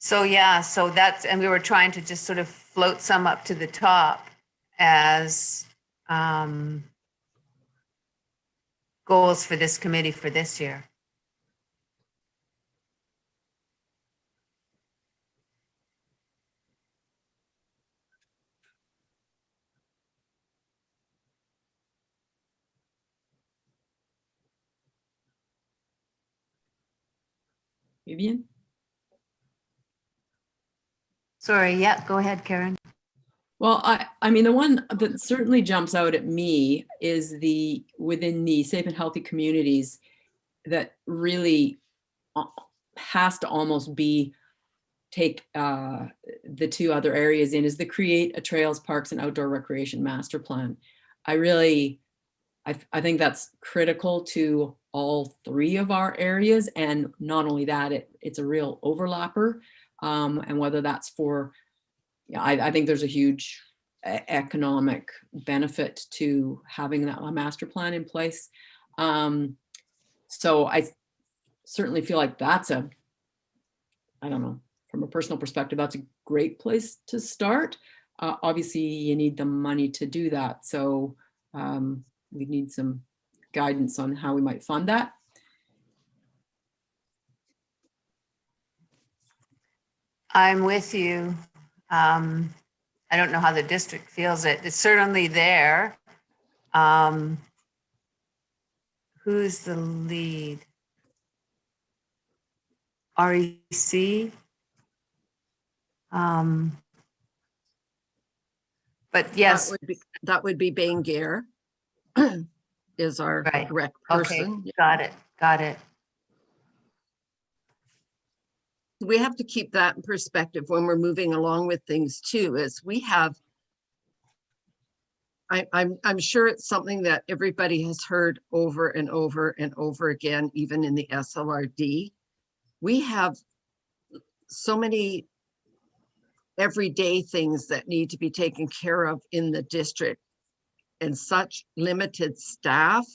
So yeah, so that's, and we were trying to just sort of float some up to the top as goals for this committee for this year. Vivian? Sorry, yeah, go ahead, Karen. Well, I mean, the one that certainly jumps out at me is within the safe and healthy communities that really has to almost take the two other areas in, is the create a trails, parks, and outdoor recreation master plan. I think that's critical to all three of our areas. And not only that, it's a real overlapper. And whether that's for, I think there's a huge economic benefit to having that master plan in place. So I certainly feel like that's I don't know, from a personal perspective, that's a great place to start. Obviously, you need the money to do that. So we need some guidance on how we might fund that. I'm with you. I don't know how the district feels it. It's certainly there. Who's the lead? REC. But yes, That would be Bangor is our Right. correct okay, person. got it, got it. We have to keep that in perspective when we're moving along with things too, is we have, I'm sure it's something that everybody has heard over and over and over again, even in the SLRD. We have so many everyday things that need to be taken care of in the district, and such limited staff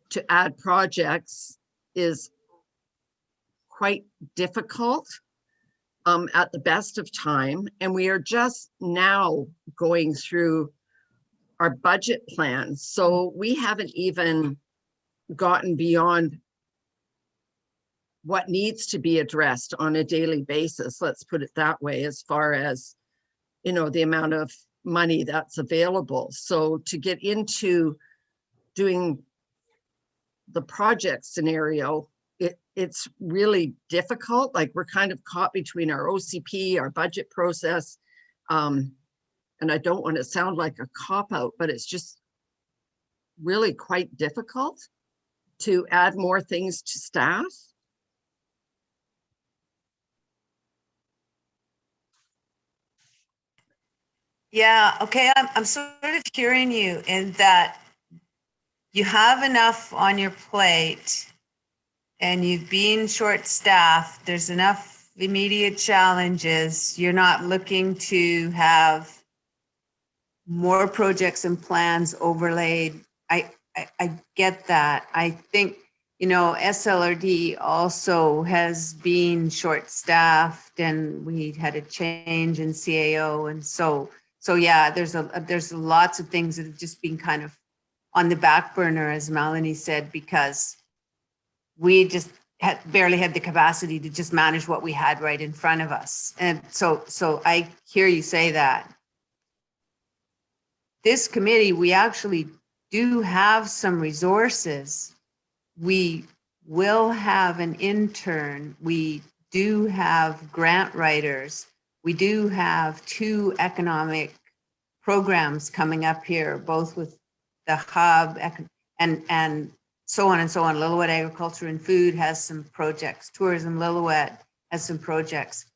to add projects is quite difficult at the best of time. And we are just now going through our budget plans. So we haven't even gotten beyond what needs to be addressed on a daily basis. Let's put it that way, as far as, you know, the amount of money that's available. So to get into doing the project scenario, it's really difficult. Like, we're kind of caught between our OCP, our budget process. And I don't want to sound like a cop-out, but it's just really quite difficult to add more things to staff. Yeah, okay, I'm sort of hearing you in that you have enough on your plate and you've been short-staffed. There's enough immediate challenges. You're not looking to have more projects and plans overlaid. I get that. I think, you know, SLRD also has been short-staffed, and we had a change in CAO, and so yeah, there's lots of things that have just been kind of on the back burner, as Melanie said, because we just barely had the capacity to just manage what we had right in front of us. And so I hear you say that. This committee, we actually do have some resources. We will have an intern. We do have grant writers. We do have 2 economic programs coming up here, both with the hub and so on and so on. Lillauet Agriculture and Food has some projects. Tourism Lillauet has some projects.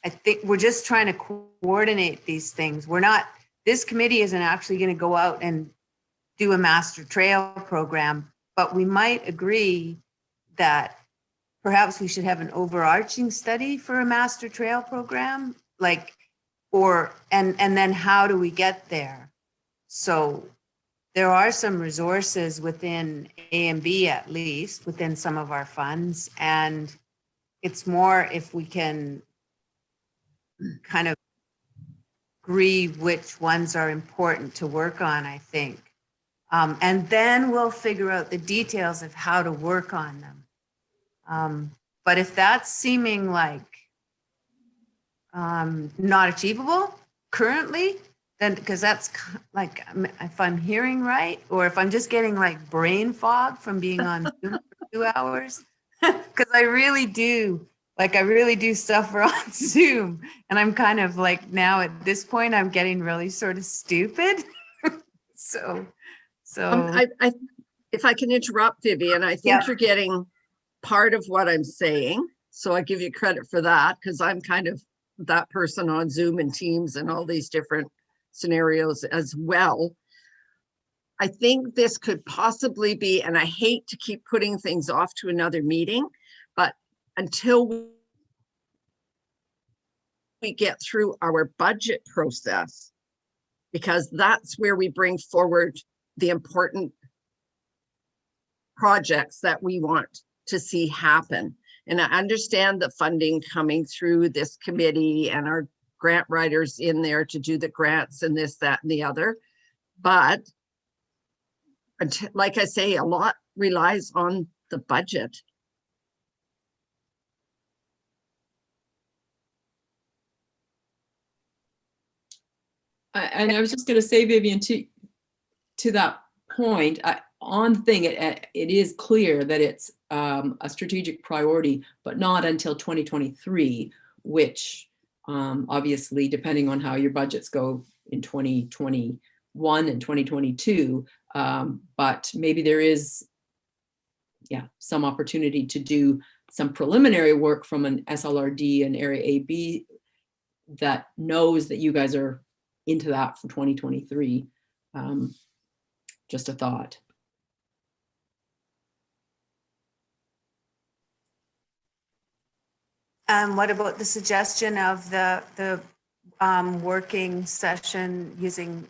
I think we're just trying to coordinate these things. This committee isn't actually going to go out and do a master trail program, but we might agree that perhaps we should have an overarching study for a master trail program, like, and then how do we get there? So there are some resources within A and B, at least within some of our funds, and it's more if we can kind of agree which ones are important to work on, I think. And then we'll figure out the details of how to work on them. But if that's seeming like not achievable currently, then, because that's like, if I'm hearing right, or if I'm just getting like brain fog from being on Zoom for 2 hours, because I really do suffer on Zoom. And I'm kind of like, now at this point, I'm getting really sort of stupid. So if I can interrupt, Vivian, I think you're getting part of what I'm saying. So I give you credit for that, because I'm kind of that person on Zoom and Teams and all these different scenarios as well. I think this could possibly be, and I hate to keep putting things off to another meeting, but until we get through our budget process, because that's where we bring forward the important projects that we want to see happen. And I understand the funding coming through this committee and our grant writers in there to do the grants and this, that, and the other. But like I say, a lot relies on the budget. And I was just going to say, Vivian, to that point, on the thing, it is clear that it's a strategic priority, but not until 2023, which obviously, depending on how your budgets go, in 2021 and 2022. But maybe there is, some opportunity to do some preliminary work from an SLRD and Area AB that knows that you guys are into that for 2023. Just a thought. What about the suggestion of the working session using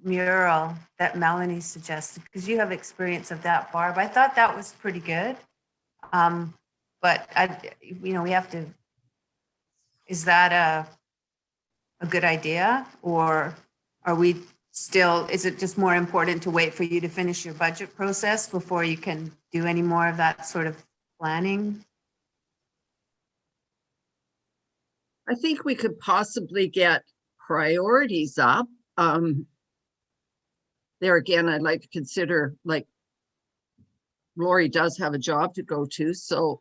mural that Melanie suggested? Because you have experience of that, Barb. I thought that was pretty good. But we have to, is that a good idea, or are we still, is it just more important to wait for you to finish your budget process before you can do any more of that sort of planning? I think we could possibly get priorities up. There again, I'd like to consider, like, Lori does have a job to go to, so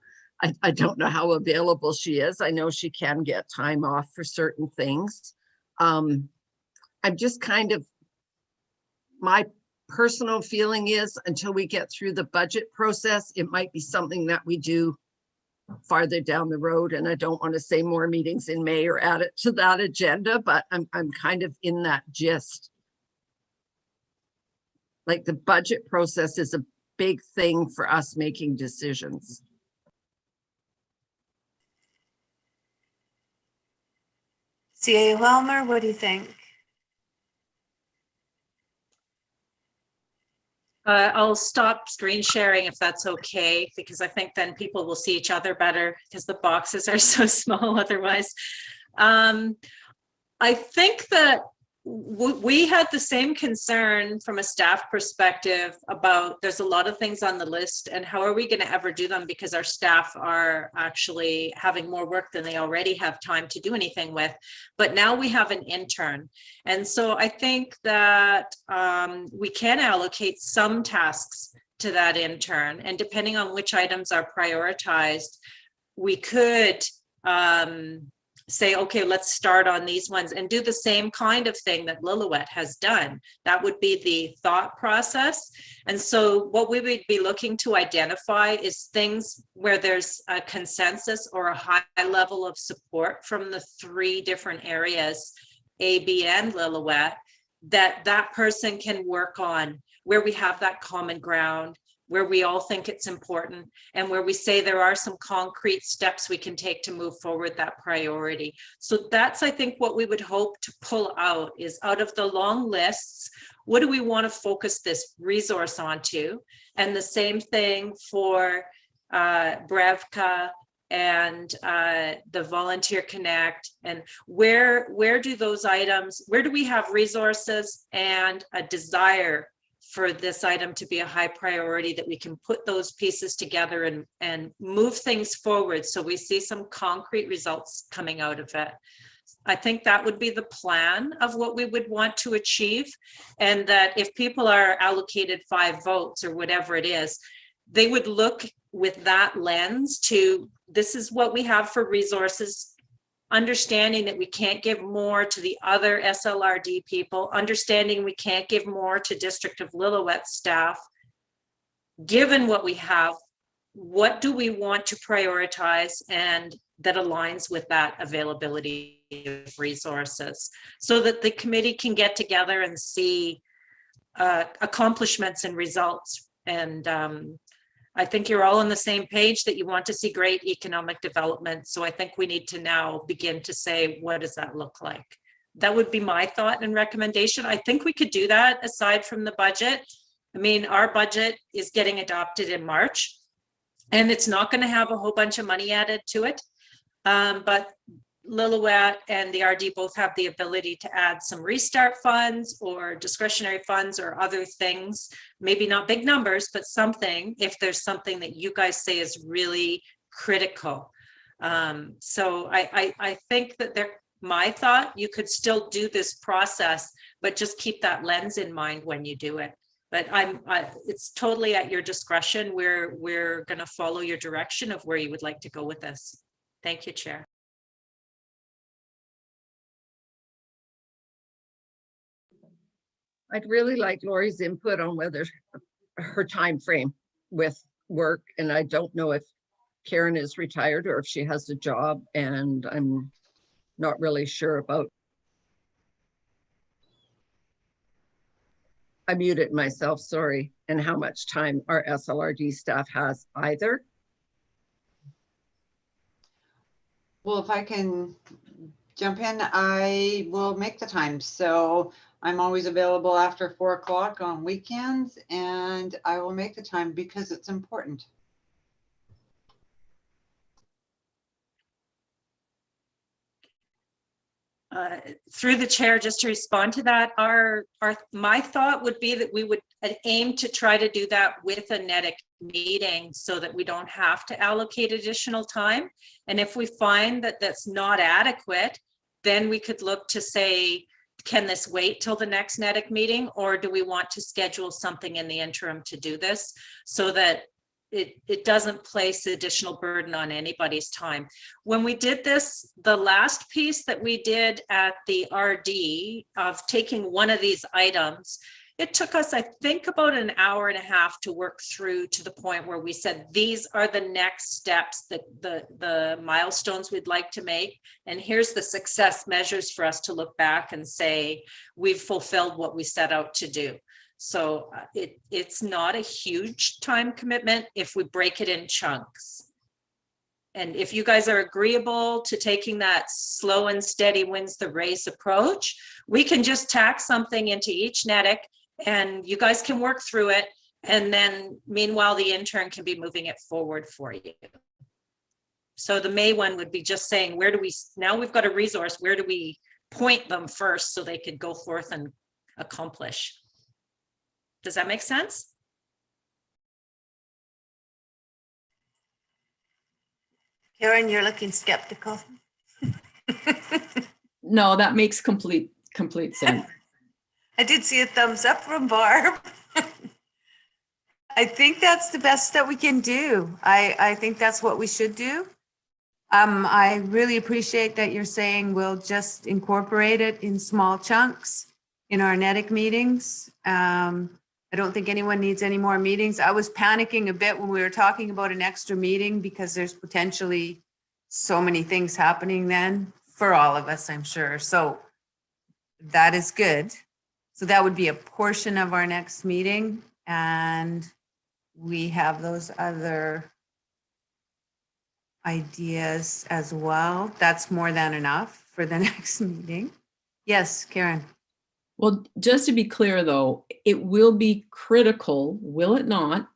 I don't know how available she is. I know she can get time off for certain things. I'm just kind of, my personal feeling is until we get through the budget process, it might be something that we do farther down the road. And I don't want to say more meetings in May or add it to that agenda, but I'm kind of in that gist. Like, the budget process is a big thing for us making decisions. C.A. Helmer, what do you think? I'll stop screen sharing if that's okay, because I think then people will see each other better because the boxes are so small otherwise. I think that we had the same concern from a staff perspective about, there's a lot of things on the list and how are we going to ever do them, because our staff are actually having more work than they already have time to do anything with. But now we have an intern. And so I think that we can allocate some tasks to that intern, and depending on which items are prioritized, we could say, okay, let's start on these ones and do the same kind of thing that Lillauet has done. That would be the thought process. And so what we would be looking to identify is things where there's a consensus or a high level of support from the three different areas, AB and Lillauet, that person can work on, where we have that common ground, where we all think it's important, and where we say there are some concrete steps we can take to move forward that priority. So that's, I think, what we would hope to pull out, is out of the long lists, what do we want to focus this resource onto? And the same thing for Brevka and the Volunteer Connect, and where do those items, where do we have resources and a desire for this item to be a high priority, that we can put those pieces together and move things forward so we see some concrete results coming out of it. I think that would be the plan of what we would want to achieve, and that if people are allocated 5 votes or whatever it is, they would look with that lens to, this is what we have for resources, understanding that we can't give more to the other SLRD people, understanding we can't give more to District of Lillooet staff. Given what we have, what do we want to prioritize, and that aligns with that availability of resources, so that the committee can get together and see accomplishments and results. And I think you're all on the same page that you want to see great economic development. So I think we need to now begin to say, what does that look like? That would be my thought and recommendation. I think we could do that aside from the budget. I mean, our budget is getting adopted in March, and it's not going to have a whole bunch of money added to it. But Lillauet and the RD both have the ability to add some restart funds or discretionary funds or other things, maybe not big numbers, but something, if there's something that you guys say is really critical. So I think that my thought, you could still do this process, but just keep that lens in mind when you do it. But it's totally at your discretion. We're going to follow your direction of where you would like to go with this. Thank you, Chair. I'd really like Lori's input on whether her time frame with work, and I don't know if Karen is retired or if she has a job, and I'm not really sure about. I muted myself, sorry, and how much time our SLRD staff has either. Well, if I can jump in, I will make the time. So I'm always available after 4 o'clock on weekends, and I will make the time because it's important. Through the chair, just to respond to that, my thought would be that we would aim to try to do that with a NEDIC meeting so that we don't have to allocate additional time. And if we find that that's not adequate, then we could look to say, can this wait till the next NEDIC meeting, or do we want to schedule something in the interim to do this so that it doesn't place additional burden on anybody's time. When we did this, the last piece that we did at the RD of taking one of these items, it took us, I think, about an hour and a half to work through to the point where we said, these are the next steps, the milestones we'd like to make. And here's the success measures for us to look back and say, we've fulfilled what we set out to do. So it's not a huge time commitment if we break it in chunks. And if you guys are agreeable to taking that slow and steady wins the race approach, we can just tack something into each NEDIC and you guys can work through it. And then meanwhile, the intern can be moving it forward for you. So the May one would be just saying, where do we, now we've got a resource, where do we point them first so they could go forth and accomplish? Does that make sense? Karen, you're looking skeptical. No, that makes complete sense. I did see a thumbs up from Barb. I think that's the best that we can do. I think that's what we should do. I really appreciate that you're saying we'll just incorporate it in small chunks in our NEDIC meetings. I don't think anyone needs any more meetings. I was panicking a bit when we were talking about an extra meeting because there's potentially so many things happening then for all of us, I'm sure. So that is good. So that would be a portion of our next meeting. And we have those other ideas as well. That's more than enough for the next meeting. Yes, Karen. Well, just to be clear, though, it will be critical, will it not?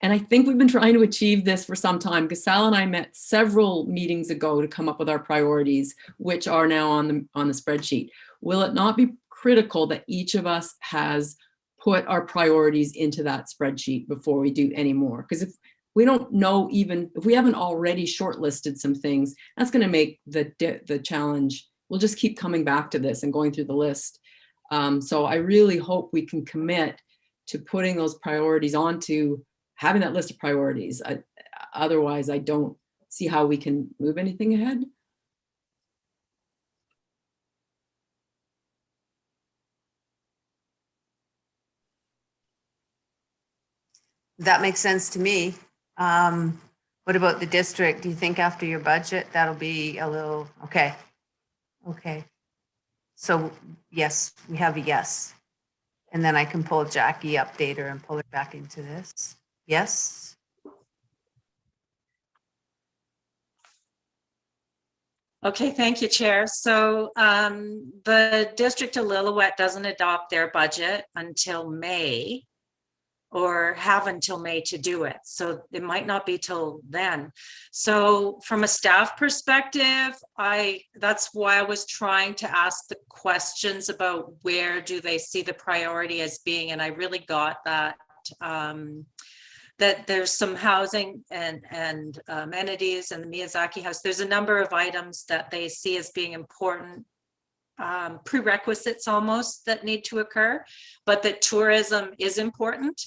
And I think we've been trying to achieve this for some time because Sal and I met several meetings ago to come up with our priorities, which are now on the spreadsheet. Will it not be critical that each of us has put our priorities into that spreadsheet before we do any more? Because if we don't know, even if we haven't already shortlisted some things, that's going to make the challenge. We'll just keep coming back to this and going through the list. So I really hope we can commit to putting those priorities onto having that list of priorities. Otherwise, I don't see how we can move anything ahead. That makes sense to me. What about the district? Do you think after your budget, that'll be a little, okay. Okay. So yes, we have a yes. And then I can pull Jackie, update her and pull her back into this. Yes. Okay, thank you, Chair. So the District of Lillauet doesn't adopt their budget until May, or have until May to do it. So it might not be till then. So from a staff perspective, that's why I was trying to ask the questions about where do they see the priority as being, and I really got that, that there's some housing and amenities and the Miyazaki House. There's a number of items that they see as being important, prerequisites almost that need to occur, but that tourism is important,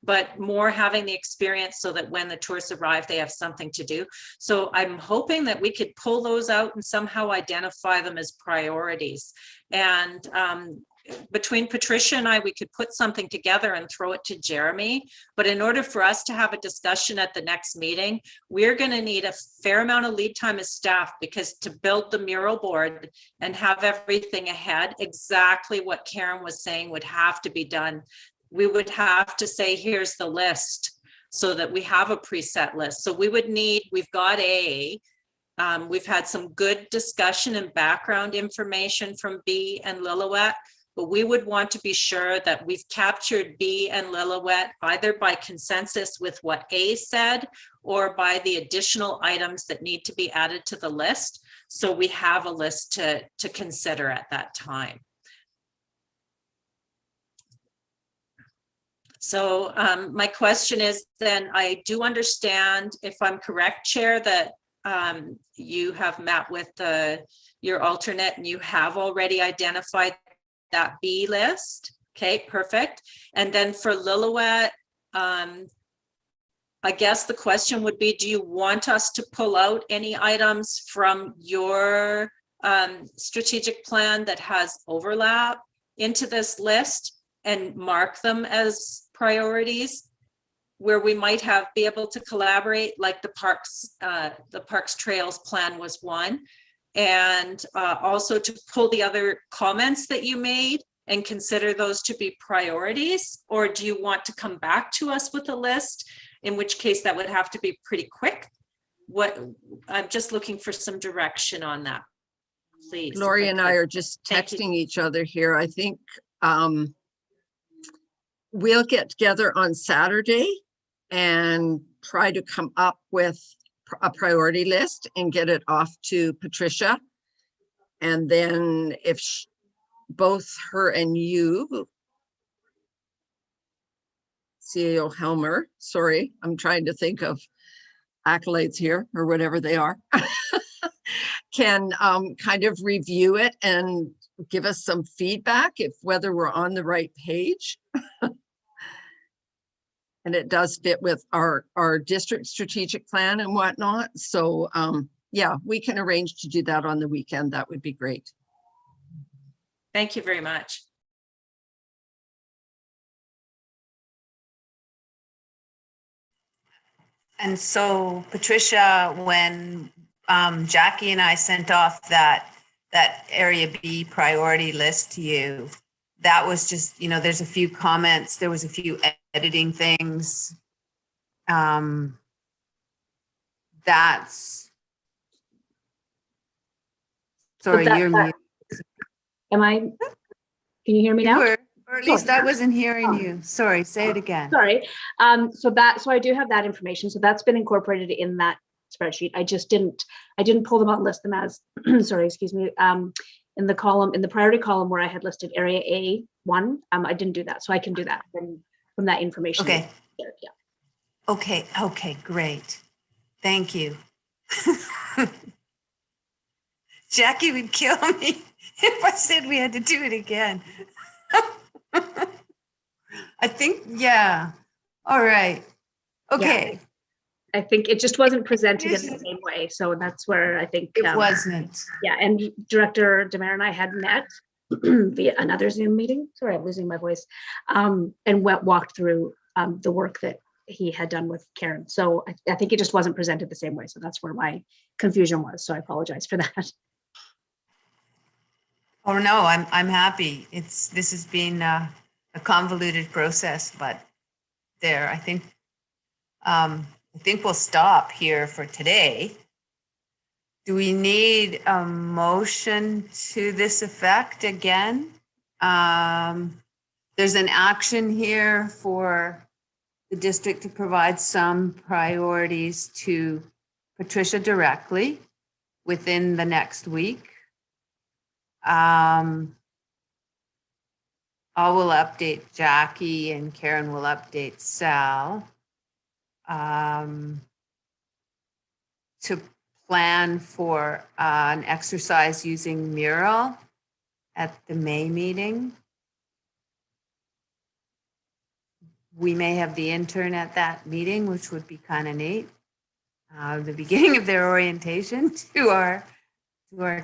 but more having the experience so that when the tourists arrive, they have something to do. So I'm hoping that we could pull those out and somehow identify them as priorities. And between Patricia and I, we could put something together and throw it to Jeremy. But in order for us to have a discussion at the next meeting, we're going to need a fair amount of lead time as staff, because to build the mural board and have everything ahead, exactly what Karen was saying would have to be done. We would have to say, here's the list, so that we have a preset list. So we would need, we've got we've had some good discussion and background information from B and Lillauet, but we would want to be sure that we've captured B and Lillauet either by consensus with what A said or by the additional items that need to be added to the list. So we have a list to consider at that time. So my question is then, I do understand, if I'm correct, Chair, that you have met with your alternate and you have already identified that B list. Okay, perfect. And then for Lillauet, I guess the question would be, do you want us to pull out any items from your strategic plan that has overlap into this list and mark them as priorities, where we might be able to collaborate, like the parks trails plan was one, and also to pull the other comments that you made and consider those to be priorities? Or do you want to come back to us with a list, in which case that would have to be pretty quick? I'm just looking for some direction on that, please. Lori and I are just Thank you. texting each other here. I think we'll get together on Saturday and try to come up with a priority list and get it off to Patricia. And then if both her and you, CEO Helmer, sorry, I'm trying to think of accolades here or whatever they are, can kind of review it and give us some feedback if whether we're on the right page. And it does fit with our district strategic plan and whatnot. So yeah, we can arrange to do that on the weekend. That would be great. Thank you very much. And so, Patricia, when Jackie and I sent off that Area B priority list to you, that was just, there's a few comments, there was a few editing things. That's, sorry, you're mute. Can you hear me You now? were, or at least I wasn't hearing you. Sorry, say it again. Sorry. So I do have that information. So that's been incorporated in that spreadsheet. I didn't pull them out and list them as, sorry, excuse me, in the column, in the priority column where I had listed area A1. I didn't do that. So I can do that from that information. Okay. There, yeah. Okay, great. Thank you. Jackie would kill me if I said we had to do it again. I think, yeah. All right. Okay. Yeah. I think it just wasn't presented in the same way. So that's where I think it wasn't. Yeah. And Director Demare and I had met via another Zoom meeting. Sorry, I'm losing my voice. And walked through the work that he had done with Karen. So I think it just wasn't presented the same way. So that's where my confusion was. So I apologize for that. Oh no, I'm happy. This has been a convoluted process, but I think we'll stop here for today. Do we need a motion to this effect again? There's an action here for the district to provide some priorities to Patricia directly within the next week. I will update Jackie and Karen will update Sal to plan for an exercise using mural at the May meeting. We may have the intern at that meeting, which would be kind of neat. The beginning of their orientation to our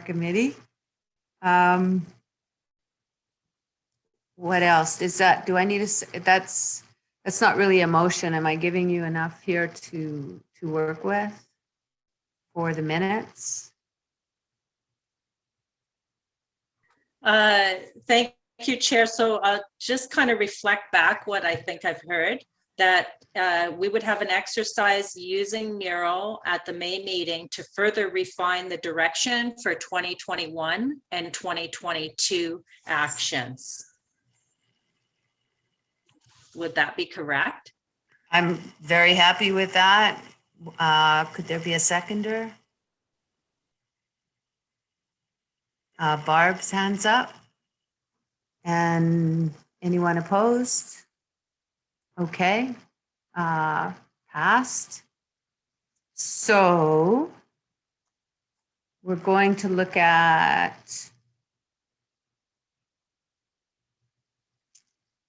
committee. What else is that? Do I need to, that's not really a motion. Am I giving you enough here to work with for the minutes? Thank you, Chair. So I'll just kind of reflect back what I think I've heard, that we would have an exercise using mural at the May meeting to further refine the direction for 2021 and 2022 actions. Would that be correct? I'm very happy with that. Could there be a seconder? Barb's hands up. And anyone opposed? Okay, passed. So we're going to look at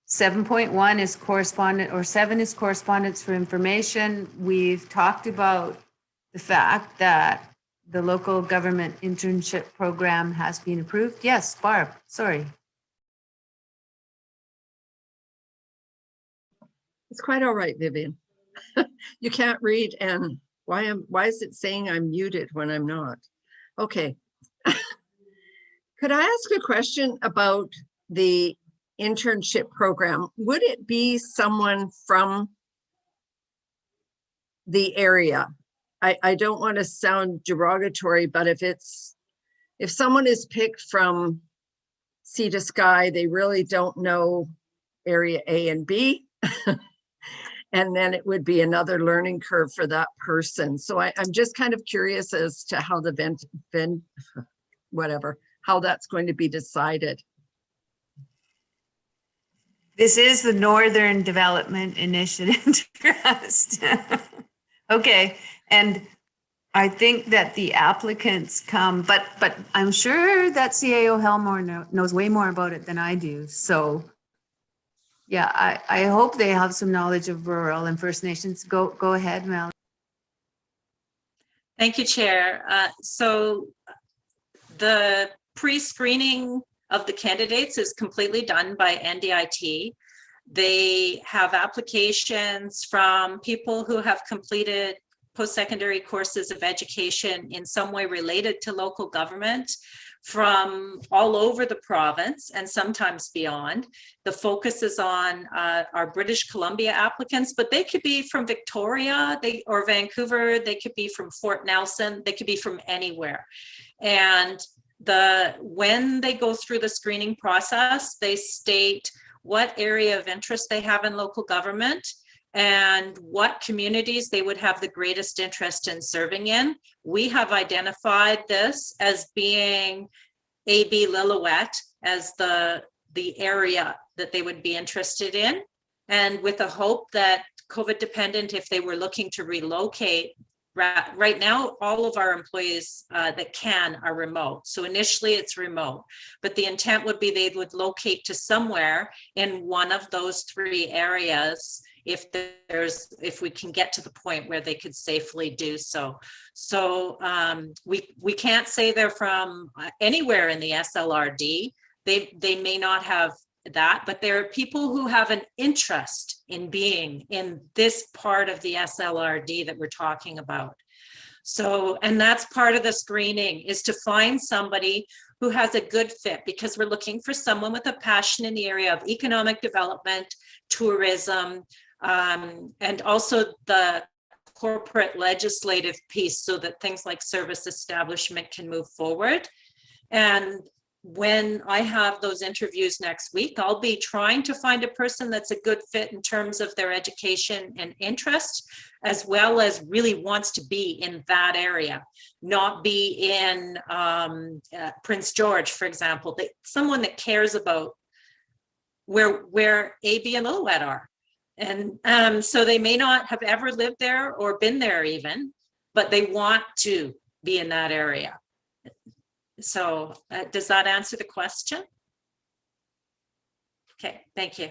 7.1 is correspondent, or 7 is correspondence for information. We've talked about the fact that the local government internship program has been approved. Yes, Barb, sorry. It's quite all right, Vivian. You can't read, and why is it saying I'm muted when I'm not? Okay. Could I ask a question about the internship program? Would it be someone from the area? I don't want to sound derogatory, but if someone is picked from Sea to Sky, they really don't know area A and B. And then it would be another learning curve for that person. So I'm just kind of curious as to how how that's going to be decided. This is the Northern Development Initiative Trust. Okay, and I think that the applicants come, but I'm sure that CAO Helmore knows way more about it than I do. So yeah, I hope they have some knowledge of rural and First Nations. Go ahead, Mel. Thank you, Chair. So the pre-screening of the candidates is completely done by NDIT. They have applications from people who have completed post-secondary courses of education in some way related to local government from all over the province and sometimes beyond. The focus is on our British Columbia applicants, but they could be from Victoria or Vancouver, they could be from Fort Nelson, they could be from anywhere. And when they go through the screening process, they state what area of interest they have in local government and what communities they would have the greatest interest in serving in. We have identified this as being AB Lillauet as the area that they would be interested in, and with a hope that COVID dependent, if they were looking to relocate, right now, all of our employees that can are remote. So initially it's remote, but the intent would be they would locate to somewhere in one of those 3 areas if we can get to the point where they could safely do so. So we can't say they're from anywhere in the SLRD. They may not have that, but there are people who have an interest in being in this part of the SLRD that we're talking about. So, and that's part of the screening, is to find somebody who has a good fit, because we're looking for someone with a passion in the area of economic development, tourism, and also the corporate legislative piece, so that things like service establishment can move forward. And when I have those interviews next week, I'll be trying to find a person that's a good fit in terms of their education and interest, as well as really wants to be in that area, not be in Prince George, for example. Someone that cares about where AB and Lillauet are. And so they may not have ever lived there or been there even, but they want to be in that area. So does that answer the question? Okay, thank you.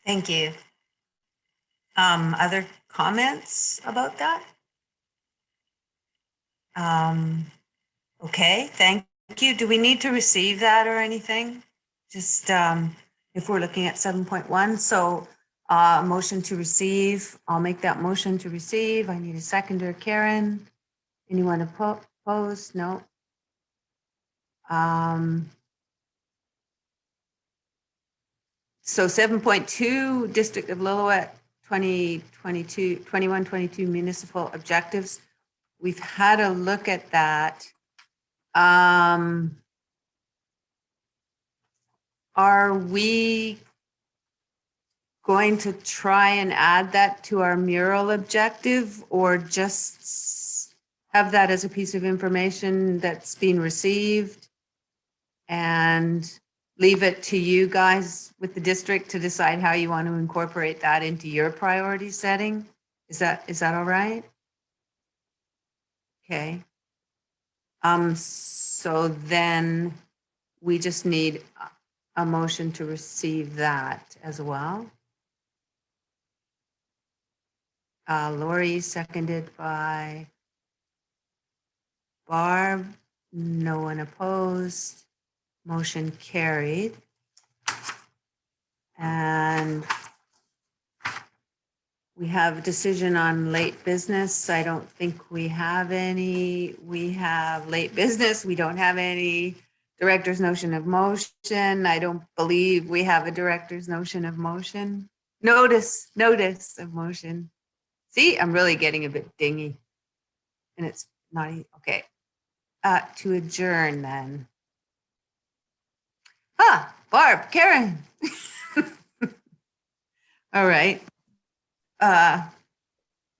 Thank you. Other comments about that? Okay, thank you. Do we need to receive that or anything? Just if we're looking at 7.1, so motion to receive, I'll make that motion to receive. I need a seconder, Karen. Anyone oppose? No. So 7.2, District of Lillauet, 21-22 municipal objectives. We've had a look at that. Are we going to try and add that to our mural objective, or just have that as a piece of information that's being received and leave it to you guys with the district to decide how you want to incorporate that into your priority setting? Is that all right? Okay. So then we just need a motion to receive that as well. Lori, seconded by Barb. No one opposed. Motion carried. And we have a decision on late business. I don't think we have any. We have late business. We don't have any director's notion of motion. I don't believe we have a director's notion of motion. Notice of motion. See, I'm really getting a bit dingy. And it's not, okay. To adjourn then. Barb, Karen. All right. No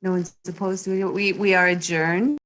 one's opposed to it. We are adjourned.